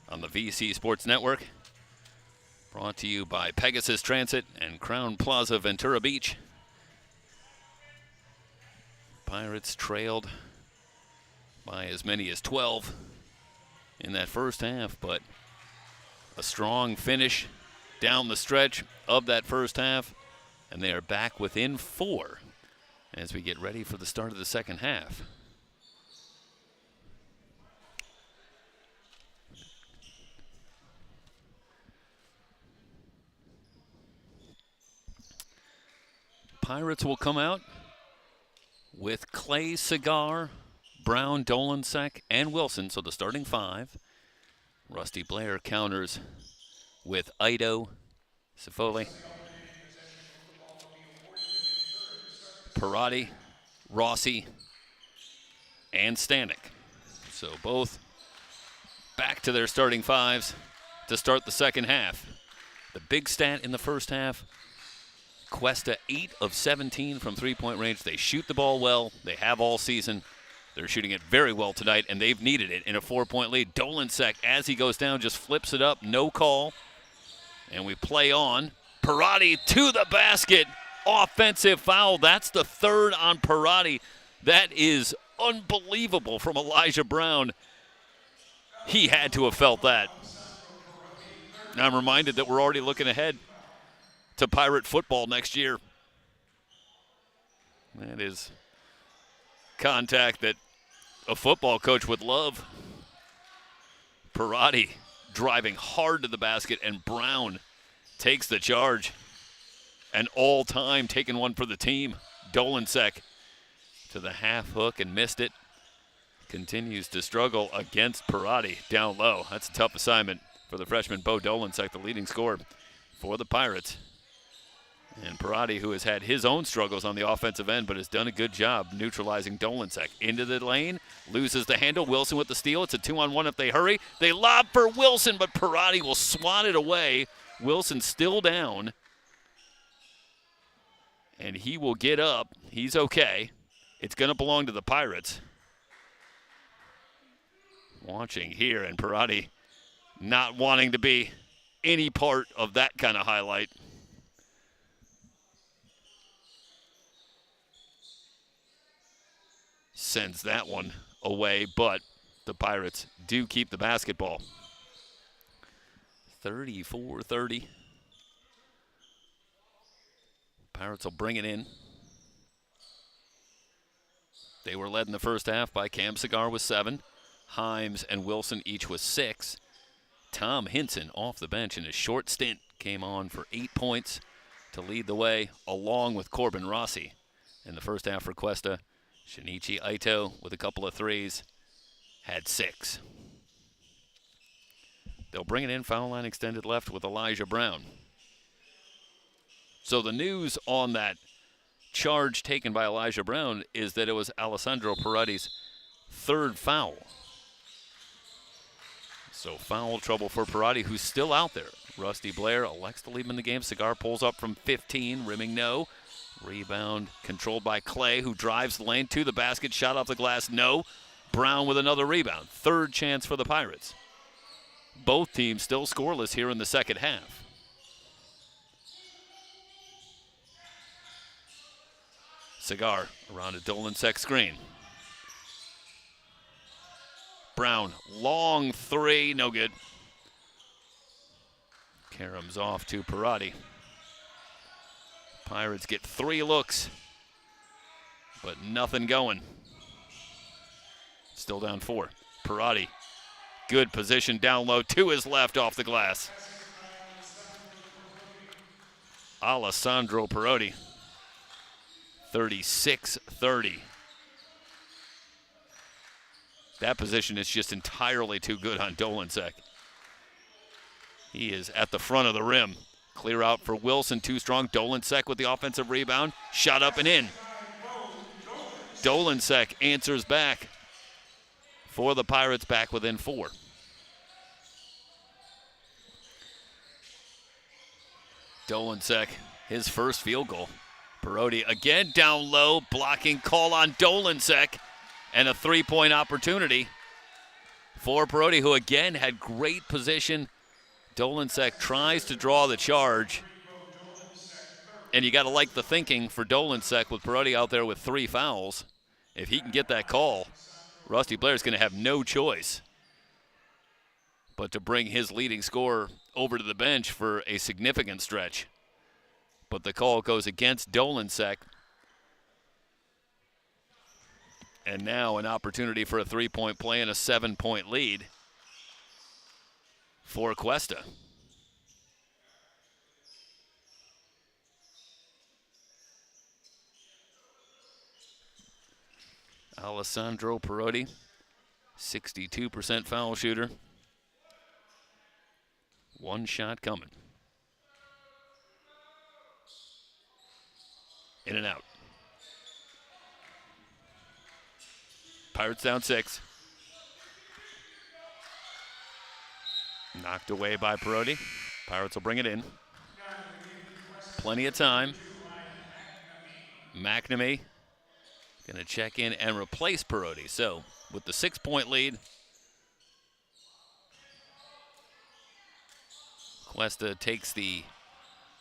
on the VC Sports Network. Brought to you by Pegasus Transit and Crown Plaza Ventura Beach. Pirates trailed by as many as 12 in that first half, but a strong finish down the stretch of that first half, and they are back within 4 as we get ready for the start of the second half. Pirates will come out with Clay, Cigar, Brown, Dolensek, and Wilson, so the starting 5. Rusty Blair counters with Ido, Cifoli, Parati, Rossi, and Stanek. So both back to their starting 5s to start the second half. The big stat in the first half, Cuesta 8 of 17 from three-point range. They shoot the ball well. They have all season. They're shooting it very well tonight, and they've needed it in a 4-point lead. Dolensek, as he goes down, just flips it up. No call. And we play on. Parati to the basket. Offensive foul. That's the 3rd on Parati. That is unbelievable from Elijah Brown. He had to have felt that. I'm reminded that we're already looking ahead to Pirate football next year. That is contact that a football coach would love. Parati driving hard to the basket, and Brown takes the charge. An all-time taking one for the team. Dolensek to the half hook and missed it. Continues to struggle against Parati down low. That's a tough assignment for the freshman Bo Dolensek, the leading scorer for the Pirates. And Parati, who has had his own struggles on the offensive end, but has done a good job neutralizing Dolensek. Into the lane, loses the handle. Wilson with the steal. It's a 2-on-1 if they hurry. They lob for Wilson, but Parati will swat it away. Wilson still down. And he will get up. He's okay. It's going to belong to the Pirates. Watching here, and Parati not wanting to be any part of that kind of highlight. Sends that one away, but the Pirates do keep the basketball. 34-30. Pirates will bring it in. They were led in the first half by Cam Cigar with 7. Himes and Wilson each with 6. Tom Hinson off the bench in his short stint came on for 8 points to lead the way, along with Corbin Rossi. In the first half for Cuesta, Shinichi Ito with a couple of threes had 6. They'll bring it in, foul line extended left with Elijah Brown. So the news on that charge taken by Elijah Brown is that it was Alessandro Parati's 3rd foul. So foul trouble for Parati, who's still out there. Rusty Blair elects to leave him in the game. Cigar pulls up from 15, rimming no. Rebound controlled by Clay, who drives the lane to the basket. Shot off the glass, no. Brown with another rebound. 3rd chance for the Pirates. Both teams still scoreless here in the second half. Cigar around a Dolensek screen. Brown, long 3, no good. Karam's off to Parati. Pirates get 3 looks, but nothing going. Still down 4. Parati, good position down low to his left off the glass. Alessandro Parati, 36-30. That position is just entirely too good on Dolensek. He is at the front of the rim. Clear out for Wilson, too strong. Dolensek with the offensive rebound. Shot up and in. Dolensek answers back for the Pirates, back within 4. Dolensek, his first field goal. Parati again down low, blocking call on Dolensek. And a three-point opportunity for Perotti, who again had great position. Dolensek tries to draw the charge. And you got to like the thinking for Dolensek with Perotti out there with 3 fouls. If he can get that call, Rusty Blair's going to have no choice but to bring his leading scorer over to the bench for a significant stretch. But the call goes against Dolensek. And now an opportunity for a 3-point play and a 7-point lead for Cuesta. Alessandro Perotti, 62% foul shooter. 1 shot coming. In and out. Pirates down 6. Knocked away by Perotti. Pirates will bring it in. Plenty of time. McNamee going to check in and replace Perotti. So with the 6-point lead, Cuesta takes the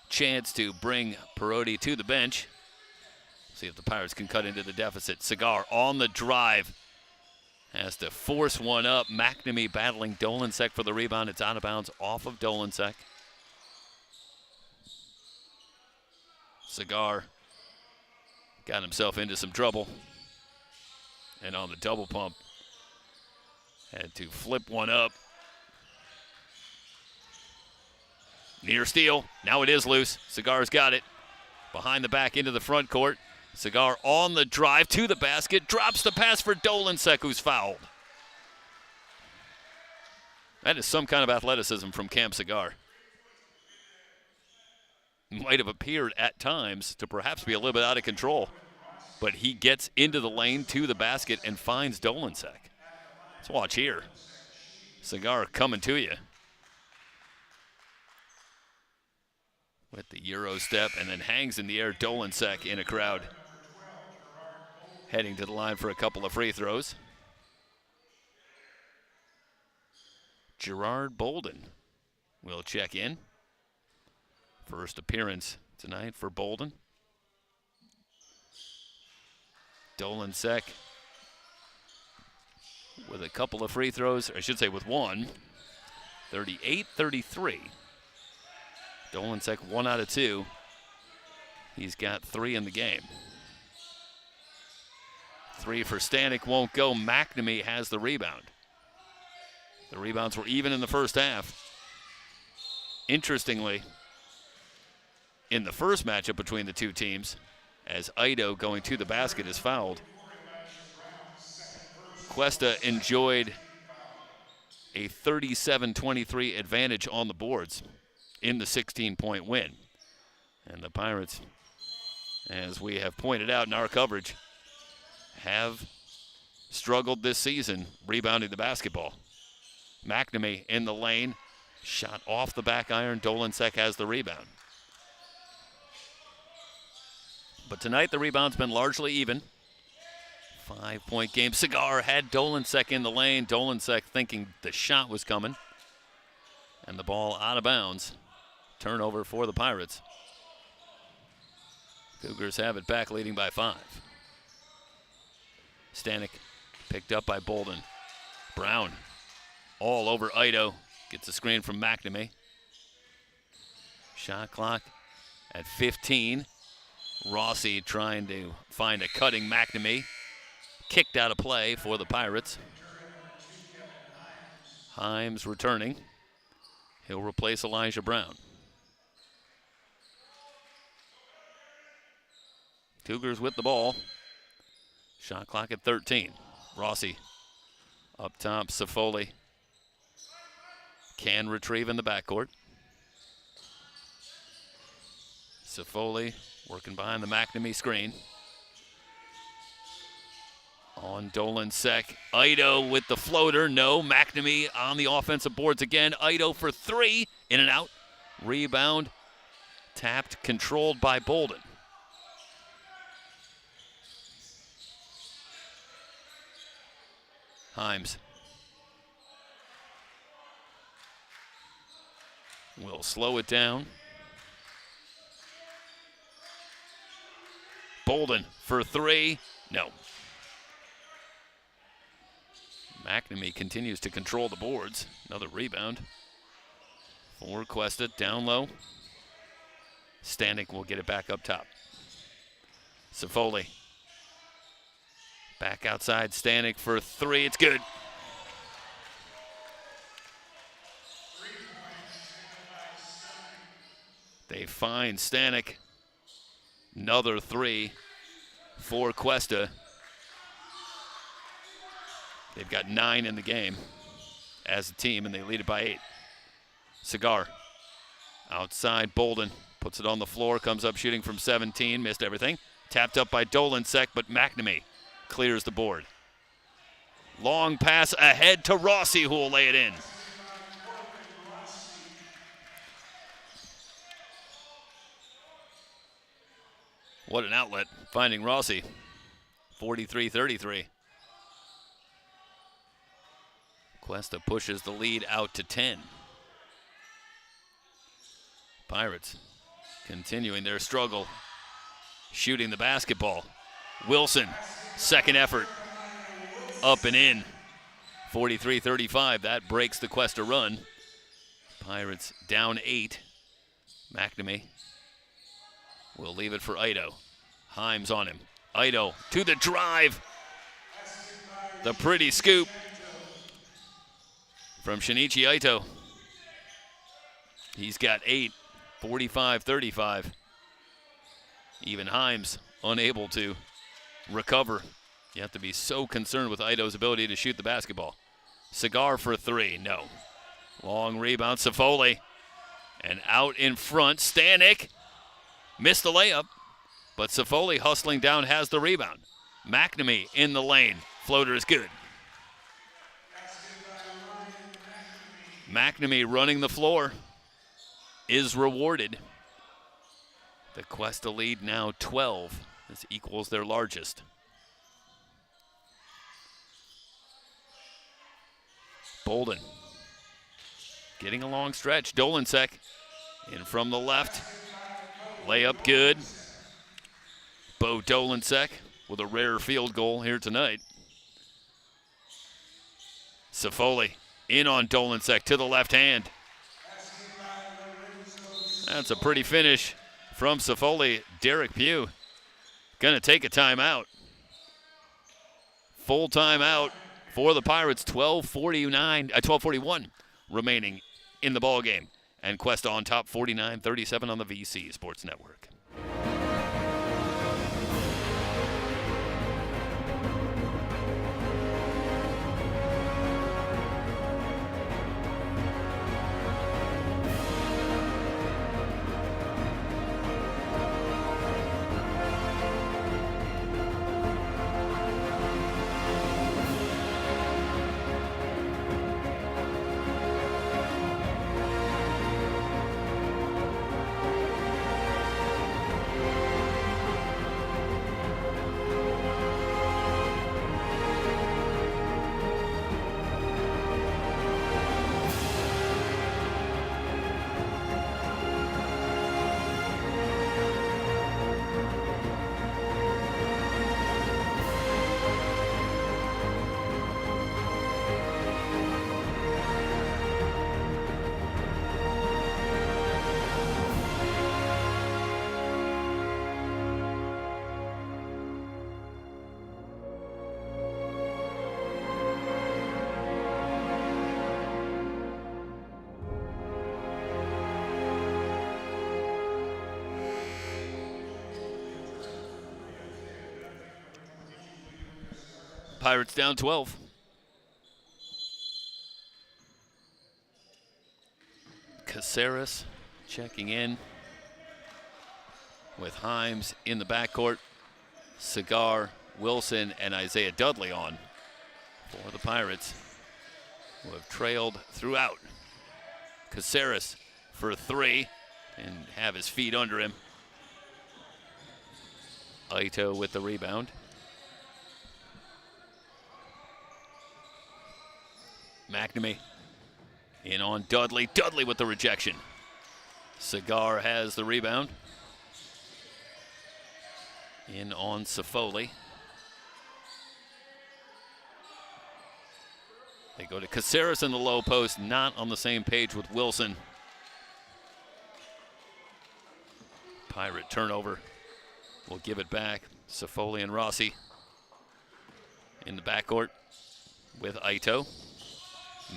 chance to bring Perotti to the bench. See if the Pirates can cut into the deficit. Cigar on the drive. Has to force one up. McNamee battling Dolensek for the rebound. It's out of bounds off of Dolensek. Cigar got himself into some trouble. And on the double pump, had to flip one up. Near steal. Now it is loose. Cigar's got it. Behind the back into the front court. Cigar on the drive to the basket. Drops the pass for Dolensek, who's fouled. That is some kind of athleticism from Cam Cigar. Might have appeared at times to perhaps be a little bit out of control. But he gets into the lane to the basket and finds Dolensek. Let's watch here. Cigar coming to you. With the Euro step and then hangs in the air. Dolensek in a crowd. Heading to the line for a couple of free throws. Gerard Bolden will check in. First appearance tonight for Bolden. Dolensek with a couple of free throws, or I should say with one. 38-33. Dolensek 1 out of 2. He's got 3 in the game. 3 for Stanek won't go. McNamee has the rebound. The rebounds were even in the first half. Interestingly, in the first matchup between the two teams, as Ido going to the basket is fouled, Cuesta enjoyed a 37-23 advantage on the boards in the 16-point win. And the Pirates, as we have pointed out in our coverage, have struggled this season rebounding the basketball. McNamee in the lane, shot off the back iron. Dolensek has the rebound. But tonight the rebound's been largely even. 5-point game. Cigar had Dolensek in the lane. Dolensek thinking the shot was coming. And the ball out of bounds. Turnover for the Pirates. Cougars have it back, leading by 5. Stanek picked up by Bolden. Brown all over Ido. Gets a screen from McNamee. Shot clock at 15. Rossi trying to find a cutting McNamee. Kicked out of play for the Pirates. Himes returning. He'll replace Elijah Brown. Cougars with the ball. Shot clock at 13. Rossi up top. Safoli can retrieve in the backcourt. Safoli working behind the McNamee screen. On Dolensek. Ido with the floater. No. McNamee on the offensive boards again. Ido for 3. In and out. Rebound. Tapped. Controlled by Bolden. Himes will slow it down. Bolden for three. No. McNamee continues to control the boards. Another rebound for Cuesta. Down low. Stanek will get it back up top. Safoli. Back outside. Stanek for three. It's good. They find Stanek. Another three for Cuesta. They've got 9 in the game as a team, and they lead it by 8. Cigar outside. Bolden puts it on the floor, comes up shooting from 17, missed everything. Tapped up by Dolinsek, but McNamee clears the board. Long pass ahead to Rossi, who will lay it in. What an outlet, finding Rossi. 43-33. Cuesta pushes the lead out to 10. Pirates continuing their struggle, shooting the basketball. Wilson, second effort, up and in. 43-35, that breaks the Cuesta run. Pirates down 8. McNamee will leave it for Ito. Himes on him. Ito to the drive. The pretty scoop from Shinichi Ito. He's got 8, 45-35. Even Himes unable to recover. You have to be so concerned with Ito's ability to shoot the basketball. Cigar for three, no. Long rebound, Safoli. And out in front, Stanek missed the layup, but Safoli hustling down has the rebound. McNamee in the lane. Floater is good. McNamee running the floor is rewarded. The Cuesta lead now 12. This equals their largest. Bolden getting a long stretch. Dolinsek in from the left. Layup good. Bo Dolinsek with a rare field goal here tonight. Safoli in on Dolinsek to the left hand. That's a pretty finish from Safoli. Derek Pugh gonna take a timeout. Full timeout for the Pirates. 12:41 remaining in the ball game, and Cuesta on top, 49-37 on the VC Sports Network. Pirates down 12. Caceres checking in with Himes in the backcourt. Cigar, Wilson, and Isaiah Dudley on for the Pirates, who have trailed throughout. Caceres for three and have his feet under him. Ito with the rebound. McNamee in on Dudley. Dudley with the rejection. Cigar has the rebound. In on Safoli. They go to Caceres in the low post, not on the same page with Wilson. Pirate turnover. Will give it back. Safoli and Rossi in the backcourt with Ito.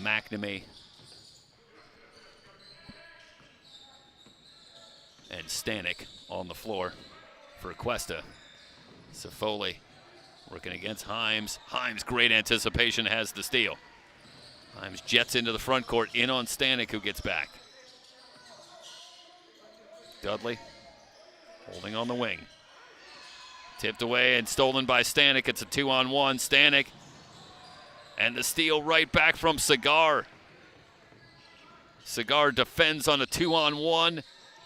McNamee and Stanek on the floor for Cuesta. Safoli working against Himes. Himes, great anticipation, has the steal. Himes jets into the front court, in on Stanek, who gets back. Dudley holding on the wing. Tipped away and stolen by Stanek. It's a 2-on-1. Stanek and the steal right back from Cigar. Cigar defends on a 2-on-1.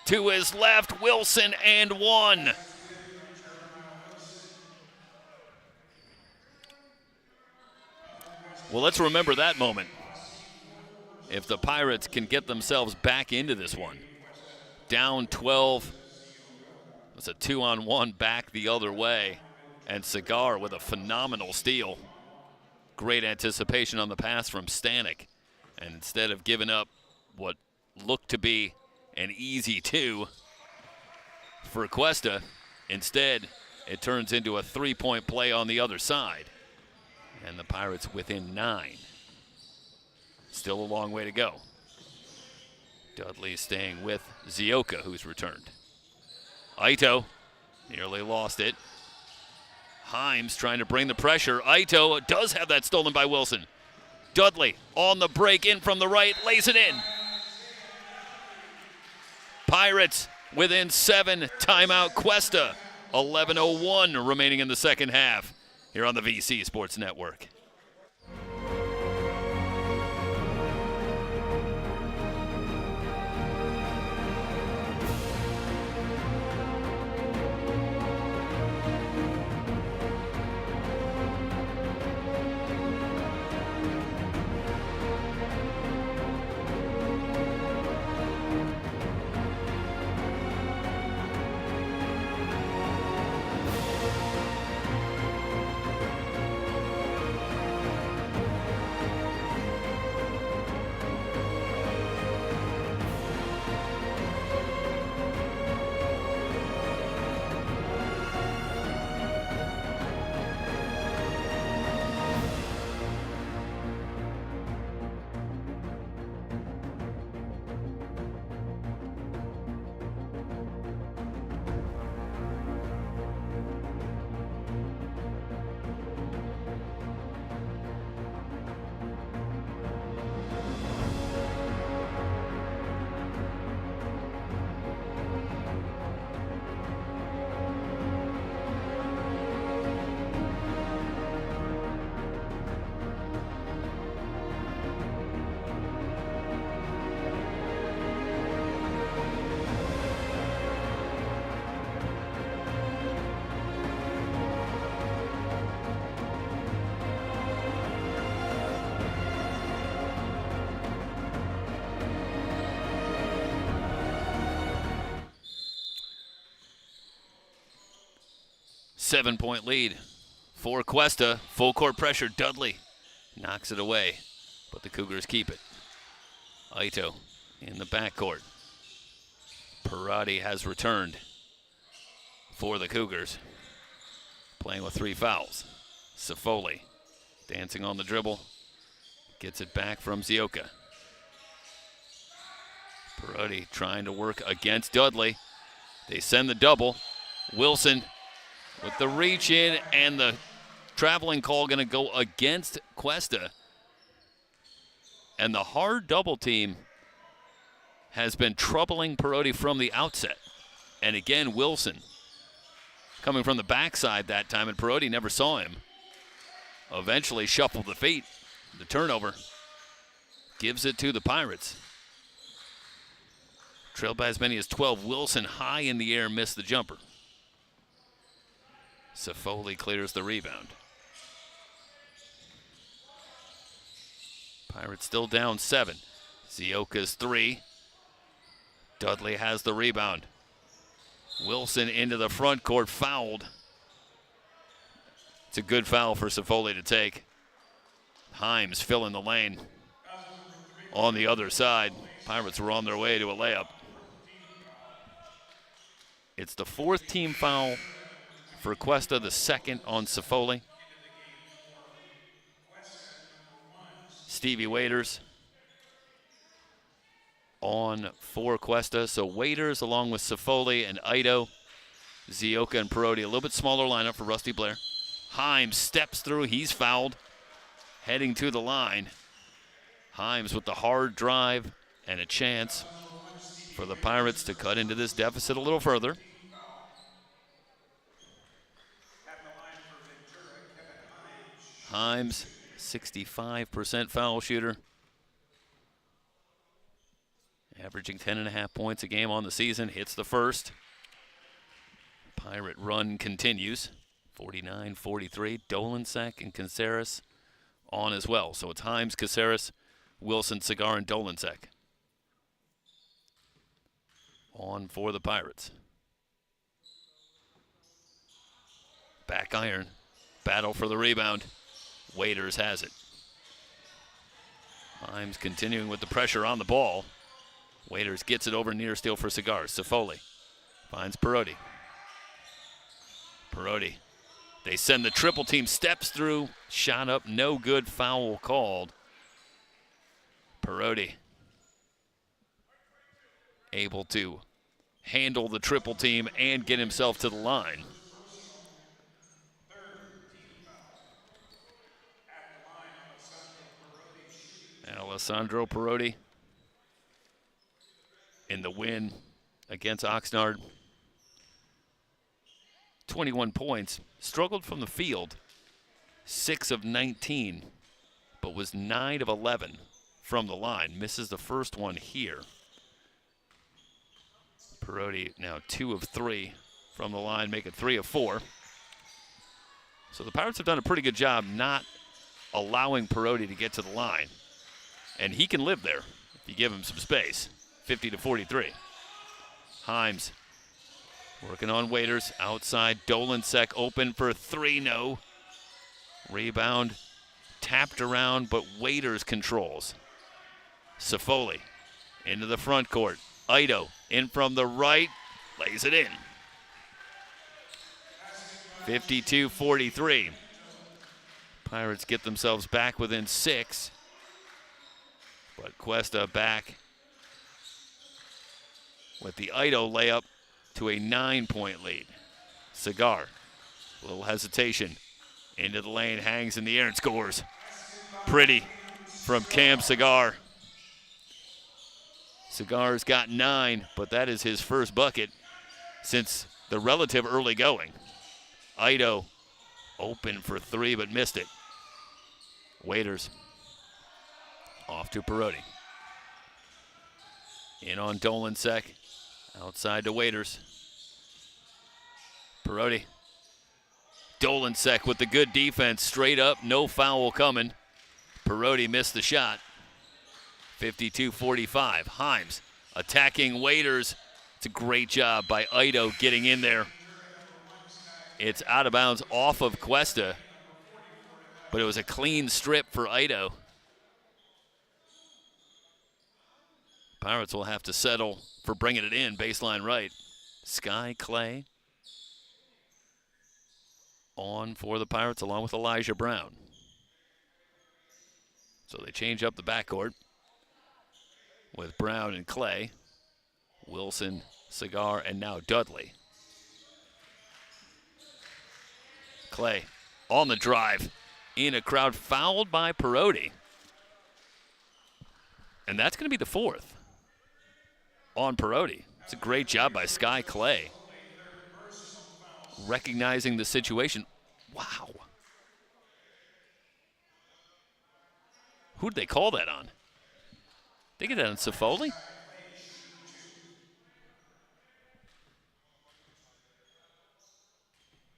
To his left, Wilson and one. Well, let's remember that moment. If the Pirates can get themselves back into this one. Down 12. It's a 2-on-1 back the other way. And Cigar with a phenomenal steal. Great anticipation on the pass from Stanek. And instead of giving up what looked to be an easy 2 for Cuesta, instead it turns into a 3-point play on the other side. And the Pirates within 9. Still a long way to go. Dudley staying with Zioka, who's returned. Ito nearly lost it. Himes trying to bring the pressure. Ito does have that stolen by Wilson. Dudley on the break, in from the right, lays it in. Pirates within 7, timeout Cuesta. 11:01 remaining in the second half here on the VC Sports Network. Seven-point lead for Cuesta. Full court pressure. Dudley knocks it away, but the Cougars keep it. Ito in the backcourt. Parati has returned for the Cougars, playing with 3 fouls. Safoli dancing on the dribble. Gets it back from Zioka. Parati trying to work against Dudley. They send the double. Wilson with the reach in, and the traveling call going to go against Cuesta. And the hard double team has been troubling Parati from the outset. And again, Wilson coming from the backside that time, and Parati never saw him. Eventually shuffled the feet. The turnover gives it to the Pirates. Trailed by as many as 12. Wilson high in the air, missed the jumper. Safoli clears the rebound. Pirates still down 7. Zioka's 3. Dudley has the rebound. Wilson into the front court, fouled. It's a good foul for Safoli to take. Himes filling the lane. On the other side, Pirates were on their way to a layup. It's the 4th team foul for Cuesta, the 2nd on Safoli. Stevie Waiters on for Cuesta. So Waiters along with Safoli and Ito, Zioka and Perotti. A little bit smaller lineup for Rusty Blair. Himes steps through. He's fouled. Heading to the line. Himes with the hard drive and a chance for the Pirates to cut into this deficit a little further. Himes, 65% foul shooter. Averaging 10.5 points a game on the season. Hits the first. Pirate run continues. 49-43. Dolinsek and Caceres on as well. So it's Himes, Caceres, Wilson, Cigar, and Dolinsek on for the Pirates. Back iron. Battle for the rebound. Waiters has it. Himes continuing with the pressure on the ball. Waiters gets it over near steal for Cigars. Safoli finds Perotti. Perotti. They send the triple team, steps through, shot up, no good, foul called. Perotti able to handle the triple team and get himself to the line. Alessandro Perotti in the win against Oxnard. 21 points, struggled from the field, 6 of 19, but was 9 of 11 from the line. Misses the first one here. Perotti now 2 of 3 from the line, make it 3 of 4. So the Pirates have done a pretty good job not allowing Perotti to get to the line. And he can live there if you give him some space. 50-43. Himes working on Waiters. Outside, Dolinsek open for 3, no. Rebound tapped around, but Waiters controls. Safoli into the front court. Ito in from the right, lays it in. 52-43. Pirates get themselves back within 6. But Cuesta back with the Ito layup to a 9-point lead. Cigar, a little hesitation. Into the lane, hangs in the air and scores. Pretty from Cam Cigar. Cigar's got 9, but that is his first bucket since the relative early going. Ito open for 3, but missed it. Waiters off to Perotti. In on Dolinsek. Outside to Waiters. Perotti. Dolinsek with the good defense. Straight up, no foul coming. Perotti missed the shot. 52-45. Himes attacking Waiters. It's a great job by Ito getting in there. It's out of bounds off of Cuesta, but it was a clean strip for Ito. Pirates will have to settle for bringing it in, baseline right. Sky Clay on for the Pirates along with Elijah Brown. So they change up the backcourt with Brown and Clay, Wilson, Cigar, and now Dudley. Clay on the drive, in a crowd, fouled by Perotti. And that's going to be the 4th on Perotti. It's a great job by Sky Clay. Recognizing the situation. Wow. Who did they call that on? They get that on Safoli?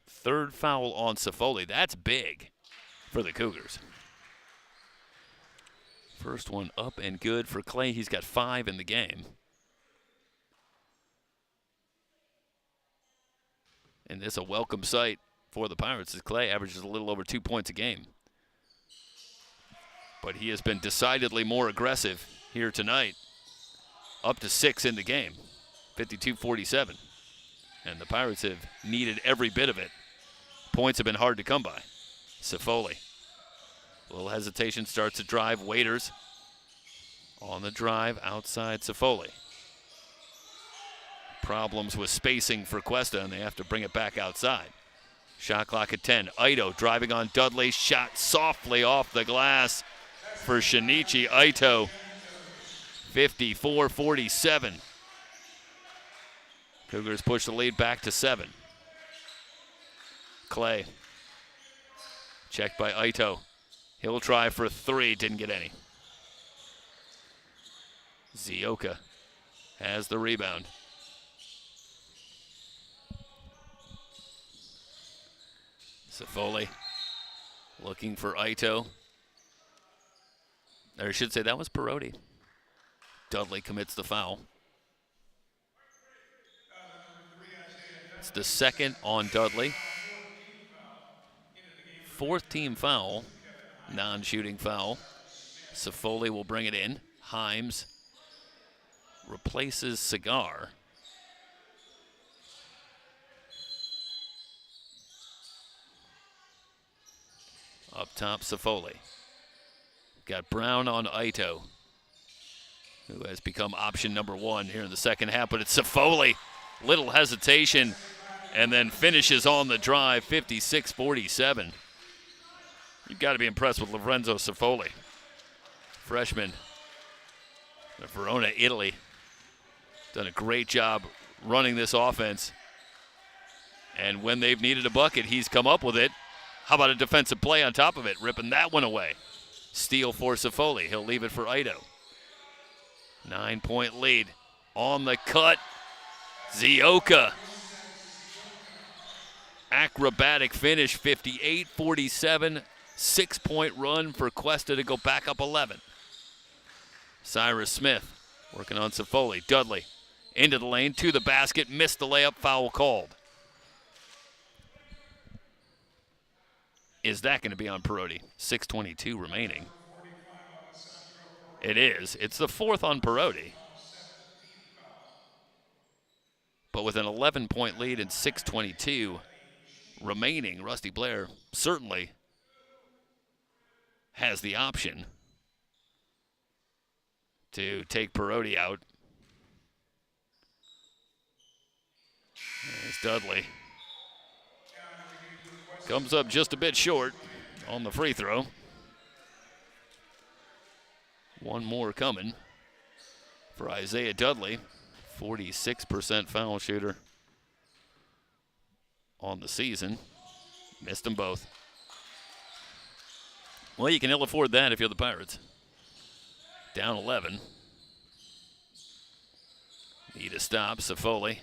Third foul on Safoli. That's big for the Cougars. First one up and good for Clay. He's got 5 in the game. And this a welcome sight for the Pirates as Clay averages a little over 2 points a game. But he has been decidedly more aggressive here tonight. Up to 6 in the game, 52-47. And the Pirates have needed every bit of it. Points have been hard to come by. Sifoli. A little hesitation, starts to drive. Waiters on the drive outside Sifoli. Problems with spacing for Cuesta, and they have to bring it back outside. Shot clock at 10. Ito driving on Dudley. Shot softly off the glass for Shinichi Ito. 54-47. Cougars push the lead back to 7. Clay. Checked by Ito. He'll try for 3. Didn't get any. Zioka has the rebound. Sifoli looking for Ito. Or I should say that was Perotti. Dudley commits the foul. It's the second on Dudley. 4th team foul, non-shooting foul. Sifoli will bring it in. Himes replaces Cigar. Up top, Sifoli. Got Brown on Ito, who has become option number 1 here in the second half, but it's Sifoli. Little hesitation, and then finishes on the drive, 56-47. You've got to be impressed with Lorenzo Sifoli. Freshman of Verona, Italy. Done a great job running this offense. And when they've needed a bucket, he's come up with it. How about a defensive play on top of it, ripping that one away. Steal for Sifoli. He'll leave it for Ito. 9-point lead on the cut. Zioka. Acrobatic finish, 58-47. 6-point run for Cuesta to go back up 11. Cyrus Smith working on Sifoli. Dudley into the lane, to the basket, missed the layup, foul called. Is that going to be on Perotti? 6:22 remaining. It is. It's the 4th on Perotti. But with an 11-point lead and 6:22 remaining, Rusty Blair certainly has the option to take Perotti out. There's Dudley. Comes up just a bit short on the free throw. One more coming for Isaiah Dudley. 46% foul shooter on the season. Missed them both. Well, you can ill afford that if you're the Pirates. Down 11. Need a stop. Sifoli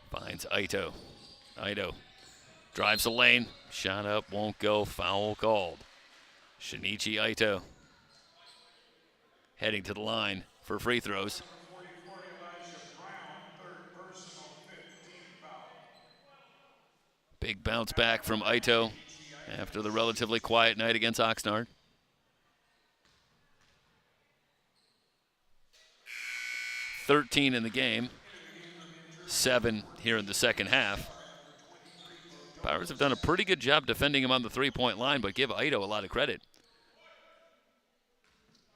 finds Ito. Ito drives the lane. Shot up, won't go. Foul called. Shinichi Ito heading to the line for free throws. Big bounce back from Ito after the relatively quiet night against Oxnard. $13 in the game, 7 here in the second half. Pirates have done a pretty good job defending him on the three-point line, but give Ito a lot of credit.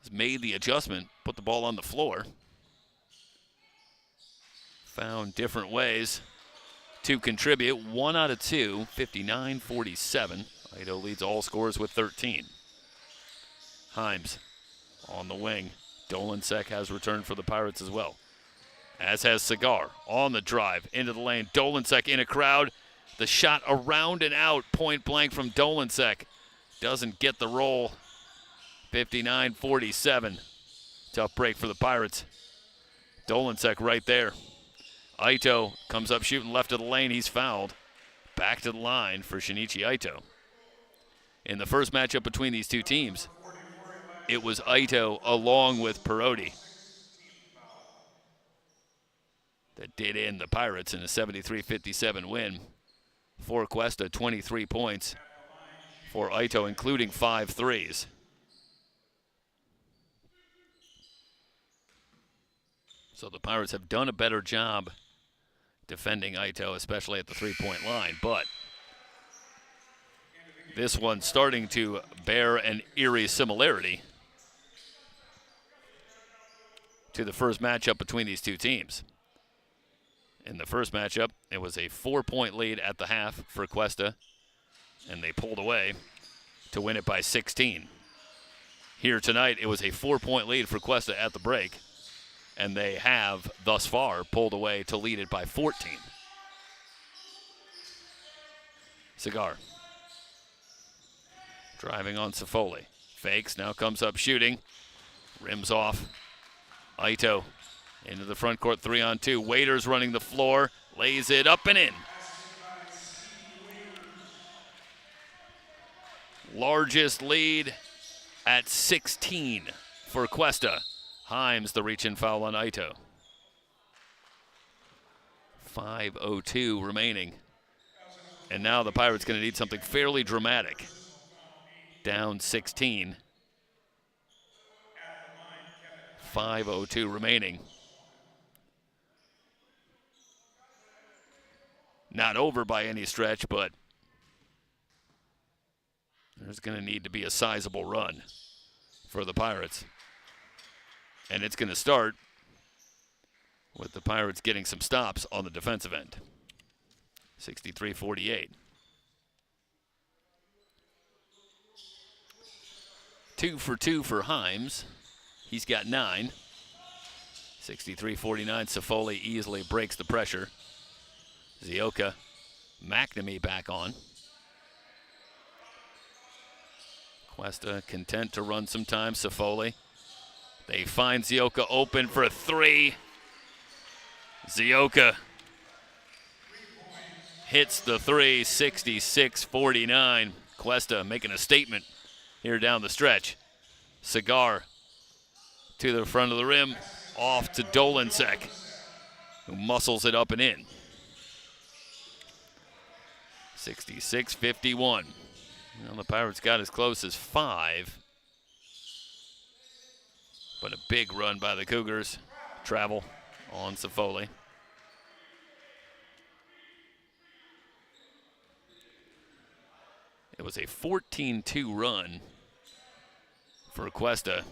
He's made the adjustment, put the ball on the floor. Found different ways to contribute. 1 out of 2, 59-47. Ito leads all scorers with 13. Himes on the wing. Dolansek has returned for the Pirates as well, as has Cigar on the drive into the lane. Dolansek in a crowd. The shot around and out, point blank from Dolansek. Doesn't get the roll. 59-47. Tough break for the Pirates. Dolansek right there. Ito comes up shooting left of the lane. He's fouled. Back to the line for Shinichi Ito. In the first matchup between these two teams, it was Ito along with Perotti that did in the Pirates in a 73-57 win. For Cuesta, 23 points. For Ito, including 5 threes. So the Pirates have done a better job defending Ito, especially at the three-point line. But this one's starting to bear an eerie similarity to the first matchup between these two teams. In the first matchup, it was a 4-point lead at the half for Cuesta, and they pulled away to win it by 16. Here tonight, it was a 4-point lead for Cuesta at the break, and they have, thus far, pulled away to lead it by 14. Cigar. Driving on Safoli. Fakes, now comes up shooting. Rims off. Ito into the front court, 3-on-2. Waiters running the floor, lays it up and in. Largest lead at 16 for Cuesta. Himes, the reach-in foul on Ito. 5:02 remaining. And now the Pirates going to need something fairly dramatic. Down 16. 5:02 remaining. Not over by any stretch, but there's going to need to be a sizable run for the Pirates. And it's going to start with the Pirates getting some stops on the defensive end. 63-48. 2 for 2 for Himes. He's got 9. 63-49. Safoli easily breaks the pressure. Zioka, McNamee back on. Cuesta content to run some time. Safoli. They find Zioka open for a 3. Zioka hits the 3, 66-49. Cuesta making a statement here down the stretch. Cigar to the front of the rim, off to Dolinsek, who muscles it up and in. 66-51. Well, the Pirates got as close as 5. But a big run by the Cougars. Travel on Safoli. It was a 14-2 run for Cuesta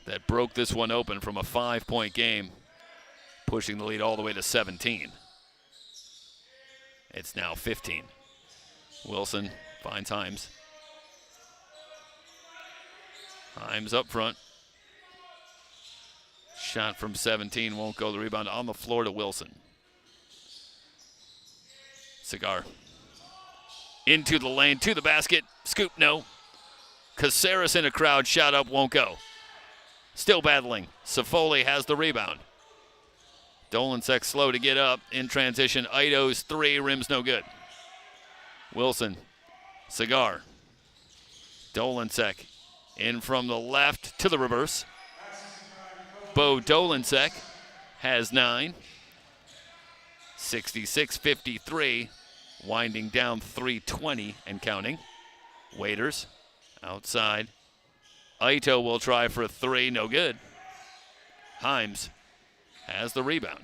that broke this one open from a 5-point game, pushing the lead all the way to 17. It's now 15. Wilson finds Himes. Himes up front. Shot from 17 won't go. The rebound on the floor to Wilson. Cigar. Into the lane, to the basket. Scoop, no. Caceres in a crowd. Shot up, won't go. Still battling. Safoli has the rebound. Dolinsek slow to get up. In transition, Ito's 3. Rim's no good. Wilson. Cigar. Dolinsek. In from the left to the reverse. Bo Dolinsek has 9. 66-53. Winding down 3:20 and counting. Waiters outside. Ito will try for a 3. No good. Himes has the rebound.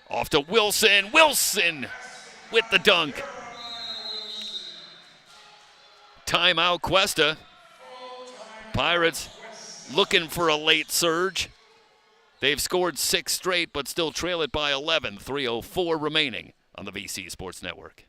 Off to Wilson. Wilson with the dunk. Timeout Cuesta. Pirates looking for a late surge. They've scored 6 straight, but still trail it by 11. 3:04 remaining on the VC Sports Network.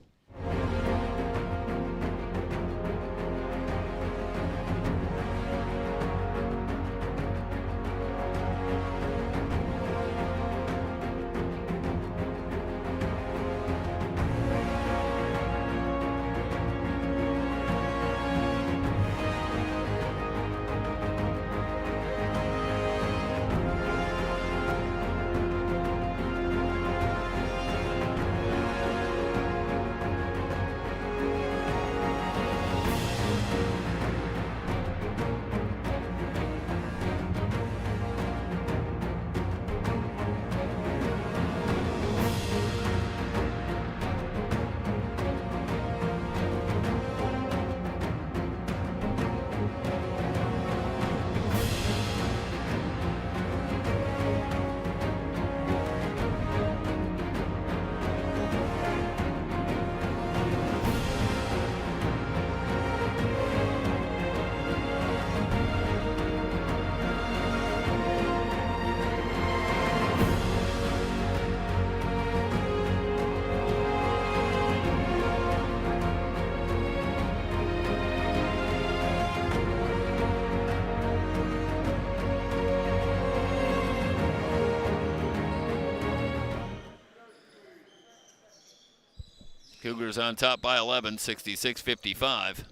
Cougars on top by 11, 66-55.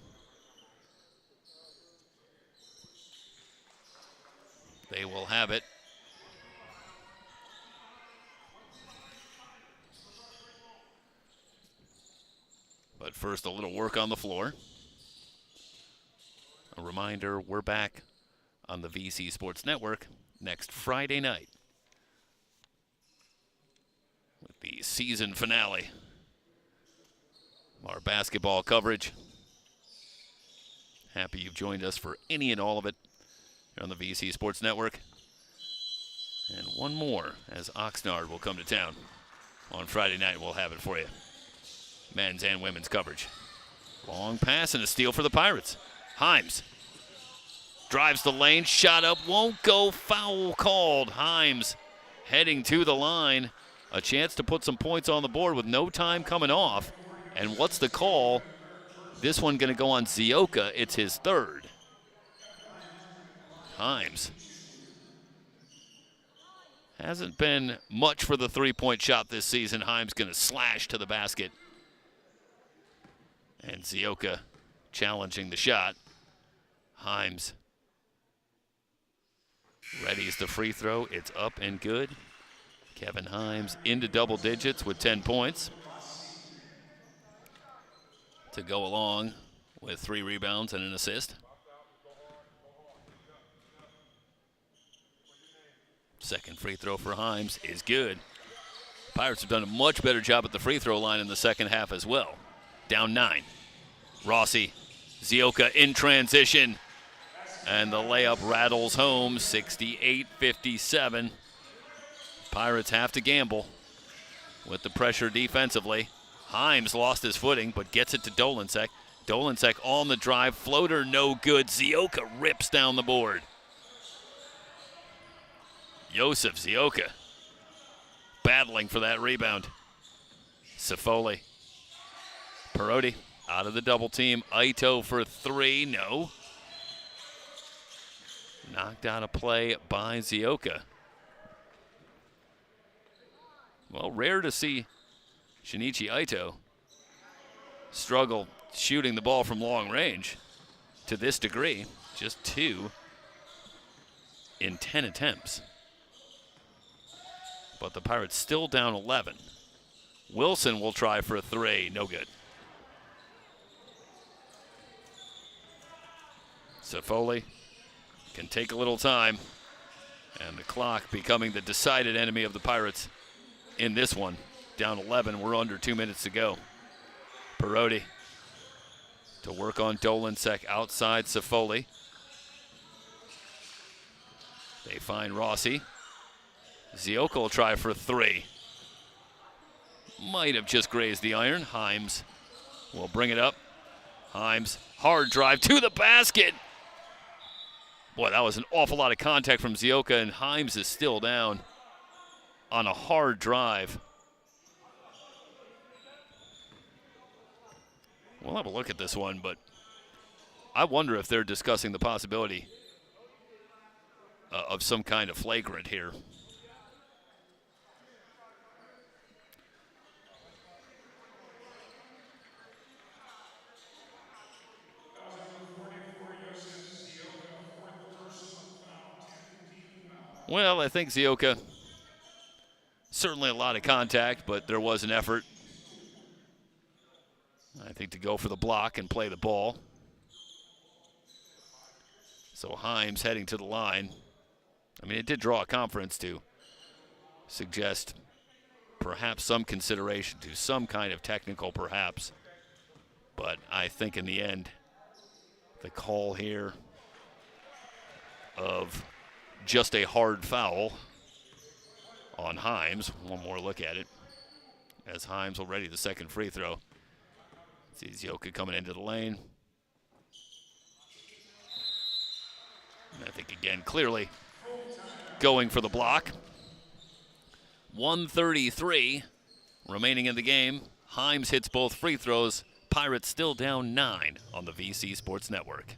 They will have it. But first, a little work on the floor. A reminder, we're back on the VC Sports Network next Friday night with the season finale of our basketball coverage. Happy you've joined us for any and all of it here on the VC Sports Network. And one more, as Oxnard will come to town on Friday night. We'll have it for you. Men's and women's coverage. Long pass and a steal for the Pirates. Himes drives the lane, shot up, won't go, foul called. Himes heading to the line. A chance to put some points on the board with no time coming off. And what's the call? This one going to go on Zioka. It's his third. Himes hasn't been much for the three-point shot this season. Himes going to slash to the basket. And Zioka challenging the shot. Himes readies the free throw. It's up and good. Kevin Himes into double digits with 10 points. To go along with 3 rebounds and an assist. Second free throw for Himes is good. Pirates have done a much better job at the free throw line in the second half as well. Down 9. Rossi, Zioka in transition. And the layup rattles home, 68-57. Pirates have to gamble with the pressure defensively. Himes lost his footing, but gets it to Dolensek. Dolensek on the drive, floater no good. Zioka rips down the board. Joseph Zioka battling for that rebound. Sifoli. Perotti out of the double team. Ito for 3, no. Knocked out a play by Zioka. Well, rare to see Shinichi Ito struggle shooting the ball from long range to this degree. Just 2 in 10 attempts. But the Pirates still down 11. Wilson will try for a 3, no good. Sifoli can take a little time, and the clock becoming the decided enemy of the Pirates in this one. Down 11, we're under 2 minutes to go. Perotti to work on Dolensek outside Sifoli. They find Rossi. Zioka will try for 3. Might have just grazed the iron. Himes will bring it up. Himes, hard drive to the basket. Boy, that was an awful lot of contact from Zioka, and Himes is still down on a hard drive. We'll have a look at this one, but I wonder if they're discussing the possibility of some kind of flagrant here. Well, I think Zioka, certainly a lot of contact, but there was an effort, I think, to go for the block and play the ball. So Himes heading to the line. I mean, it did draw a conference to suggest perhaps some consideration to some kind of technical perhaps. But I think in the end, the call here of just a hard foul on Himes. One more look at it as Himes will ready the second free throw. See Zioka coming into the lane. And I think, again, clearly going for the block. 1:33 remaining in the game. Himes hits both free throws. Pirates still down 9 on the VC Sports Network.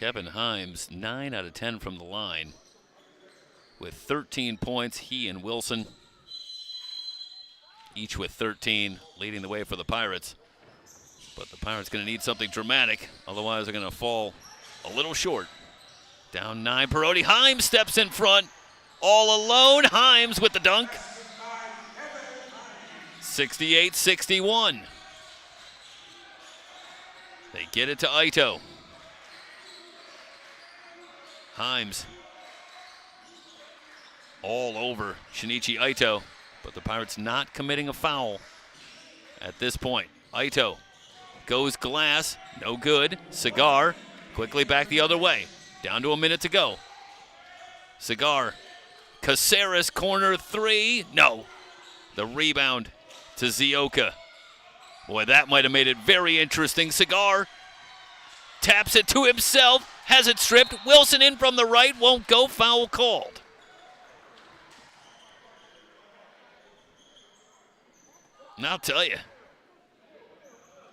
Kevin Himes, 9 out of 10 from the line. With 13 points, he and Wilson, each with 13, leading the way for the Pirates. But the Pirates going to need something dramatic, otherwise they're going to fall a little short. Down 9, Perotti. Himes steps in front, all alone. Himes with the dunk. 68-61. They get it to Ito. Himes all over Shinichi Ito, but the Pirates not committing a foul at this point. Ito goes glass, no good. Cigar quickly back the other way. Down to a minute to go. Cigar, Caceres corner 3, no. The rebound to Zioka. Boy, that might have made it very interesting. Cigar taps it to himself, has it stripped. Wilson in from the right, won't go, foul called. And I'll tell you,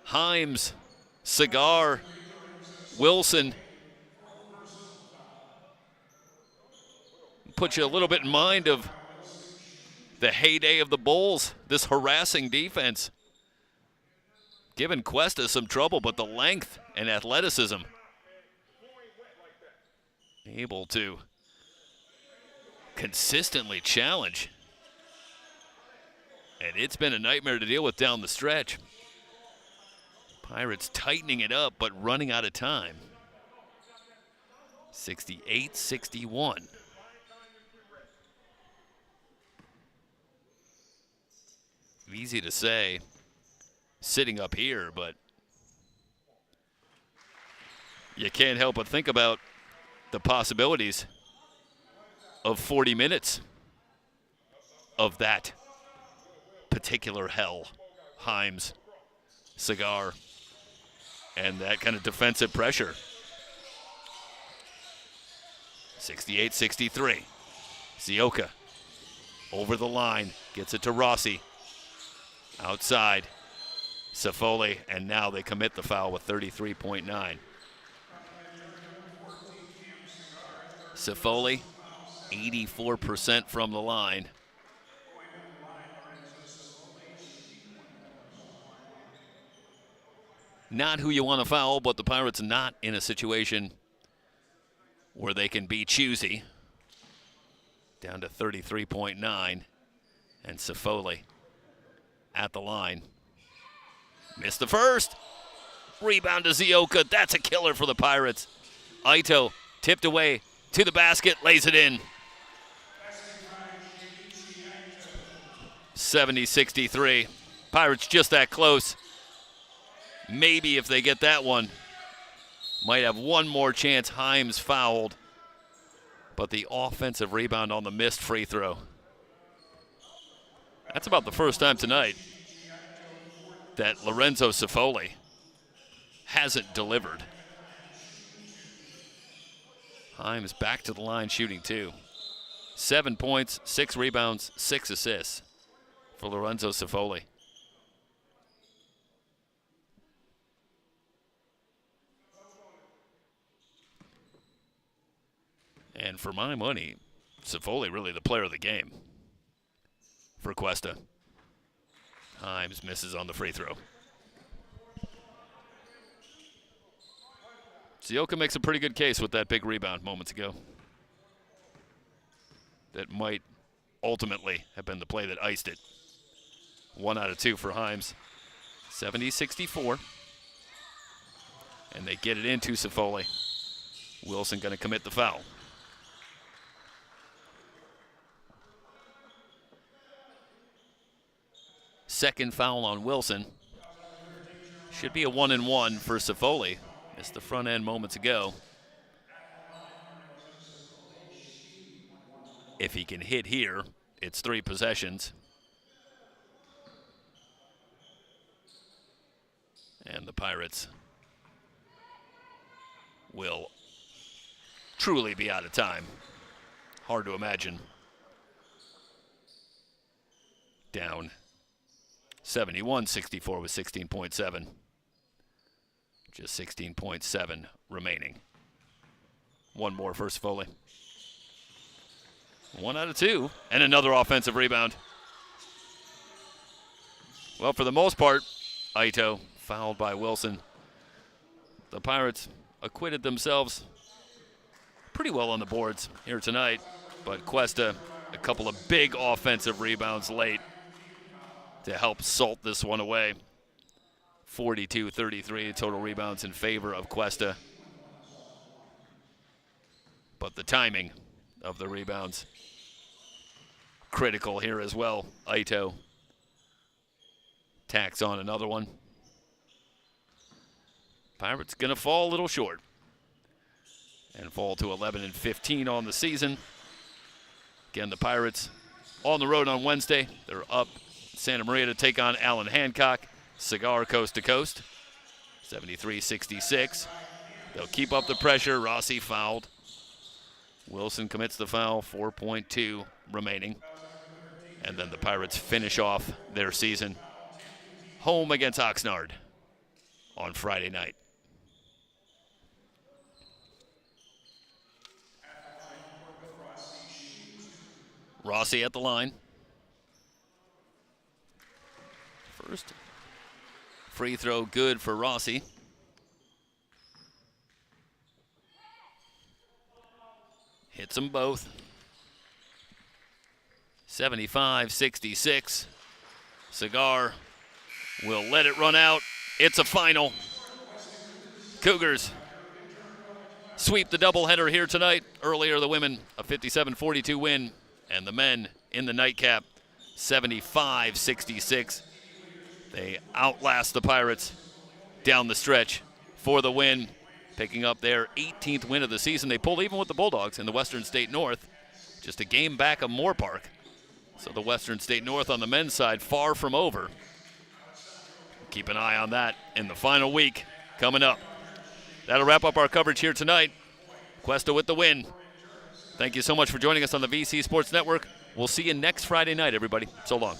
Himes, Cigar, Wilson, put you a little bit in mind of the heyday of the Bulls, this harassing defense. Giving Cuesta some trouble, but the length and athleticism able to consistently challenge. And it's been a nightmare to deal with down the stretch. Pirates tightening it up, but running out of time. 68-61. Easy to say sitting up here, but you can't help but think about the possibilities of 40 minutes of that particular hell. Himes, Cigar, and that kind of defensive pressure. 68-63. Zioka over the line, gets it to Rossi. Outside, Safoli, and now they commit the foul with 33.9. Safoli, 84% from the line. Not who you want to foul, but the Pirates not in a situation where they can be choosy. Down to 33.9, and Safoli at the line. Missed the first. Rebound to Zioka. That's a killer for the Pirates. Ito tipped away to the basket, lays it in. 70-63. Pirates just that close. Maybe if they get that one, might have one more chance. Himes fouled, but the offensive rebound on the missed free throw. That's about the first time tonight that Lorenzo Safoli hasn't delivered. Himes back to the line shooting 2. 7 points, 6 rebounds, 6 assists for Lorenzo Safoli. And for my money, Safoli really the player of the game for Cuesta. Himes misses on the free throw. Zioka makes a pretty good case with that big rebound moments ago. That might ultimately have been the play that iced it. 1 out of 2 for Himes. 70-64. And they get it into Safoli. Wilson going to commit the foul. Second foul on Wilson. Should be a 1-and-1 for Safoli. Missed the front end moments ago. If he can hit here, it's 3 possessions. And the Pirates will truly be out of time. Hard to imagine. Down 71-64 with 16.7. Just 16.7 remaining. One more for Foley. 1 out of 2, and another offensive rebound. Well, for the most part, Ito fouled by Wilson. The Pirates acquitted themselves pretty well on the boards here tonight, but Cuesta, a couple of big offensive rebounds late to help salt this one away. 42-33 total rebounds in favor of Cuesta. But the timing of the rebounds critical here as well. Ito tacks on another one. Pirates going to fall a little short and fall to 11-15 on the season. Again, the Pirates on the road on Wednesday. They're up Santa Maria to take on Allen Hancock. Cigar coast to coast, 73-66. They'll keep up the pressure. Rossi fouled. Wilson commits the foul, 4.2 remaining. And then the Pirates finish off their season home against Oxnard on Friday night. Rossi at the line. First free throw good for Rossi. Hits them both. 75-66. Cigar will let it run out. It's a final. Cougars sweep the doubleheader here tonight. Earlier, the women, a 57-42 win, and the men in the nightcap, 75-66. They outlast the Pirates down the stretch for the win, picking up their 18th win of the season. They pulled even with the Bulldogs in the Western State North, just a game back of Moore Park. So the Western State North on the men's side, far from over. Keep an eye on that in the final week coming up. That'll wrap up our coverage here tonight. Cuesta with the win. Thank you so much for joining us on the VC Sports Network. We'll see you next Friday night, everybody. So long.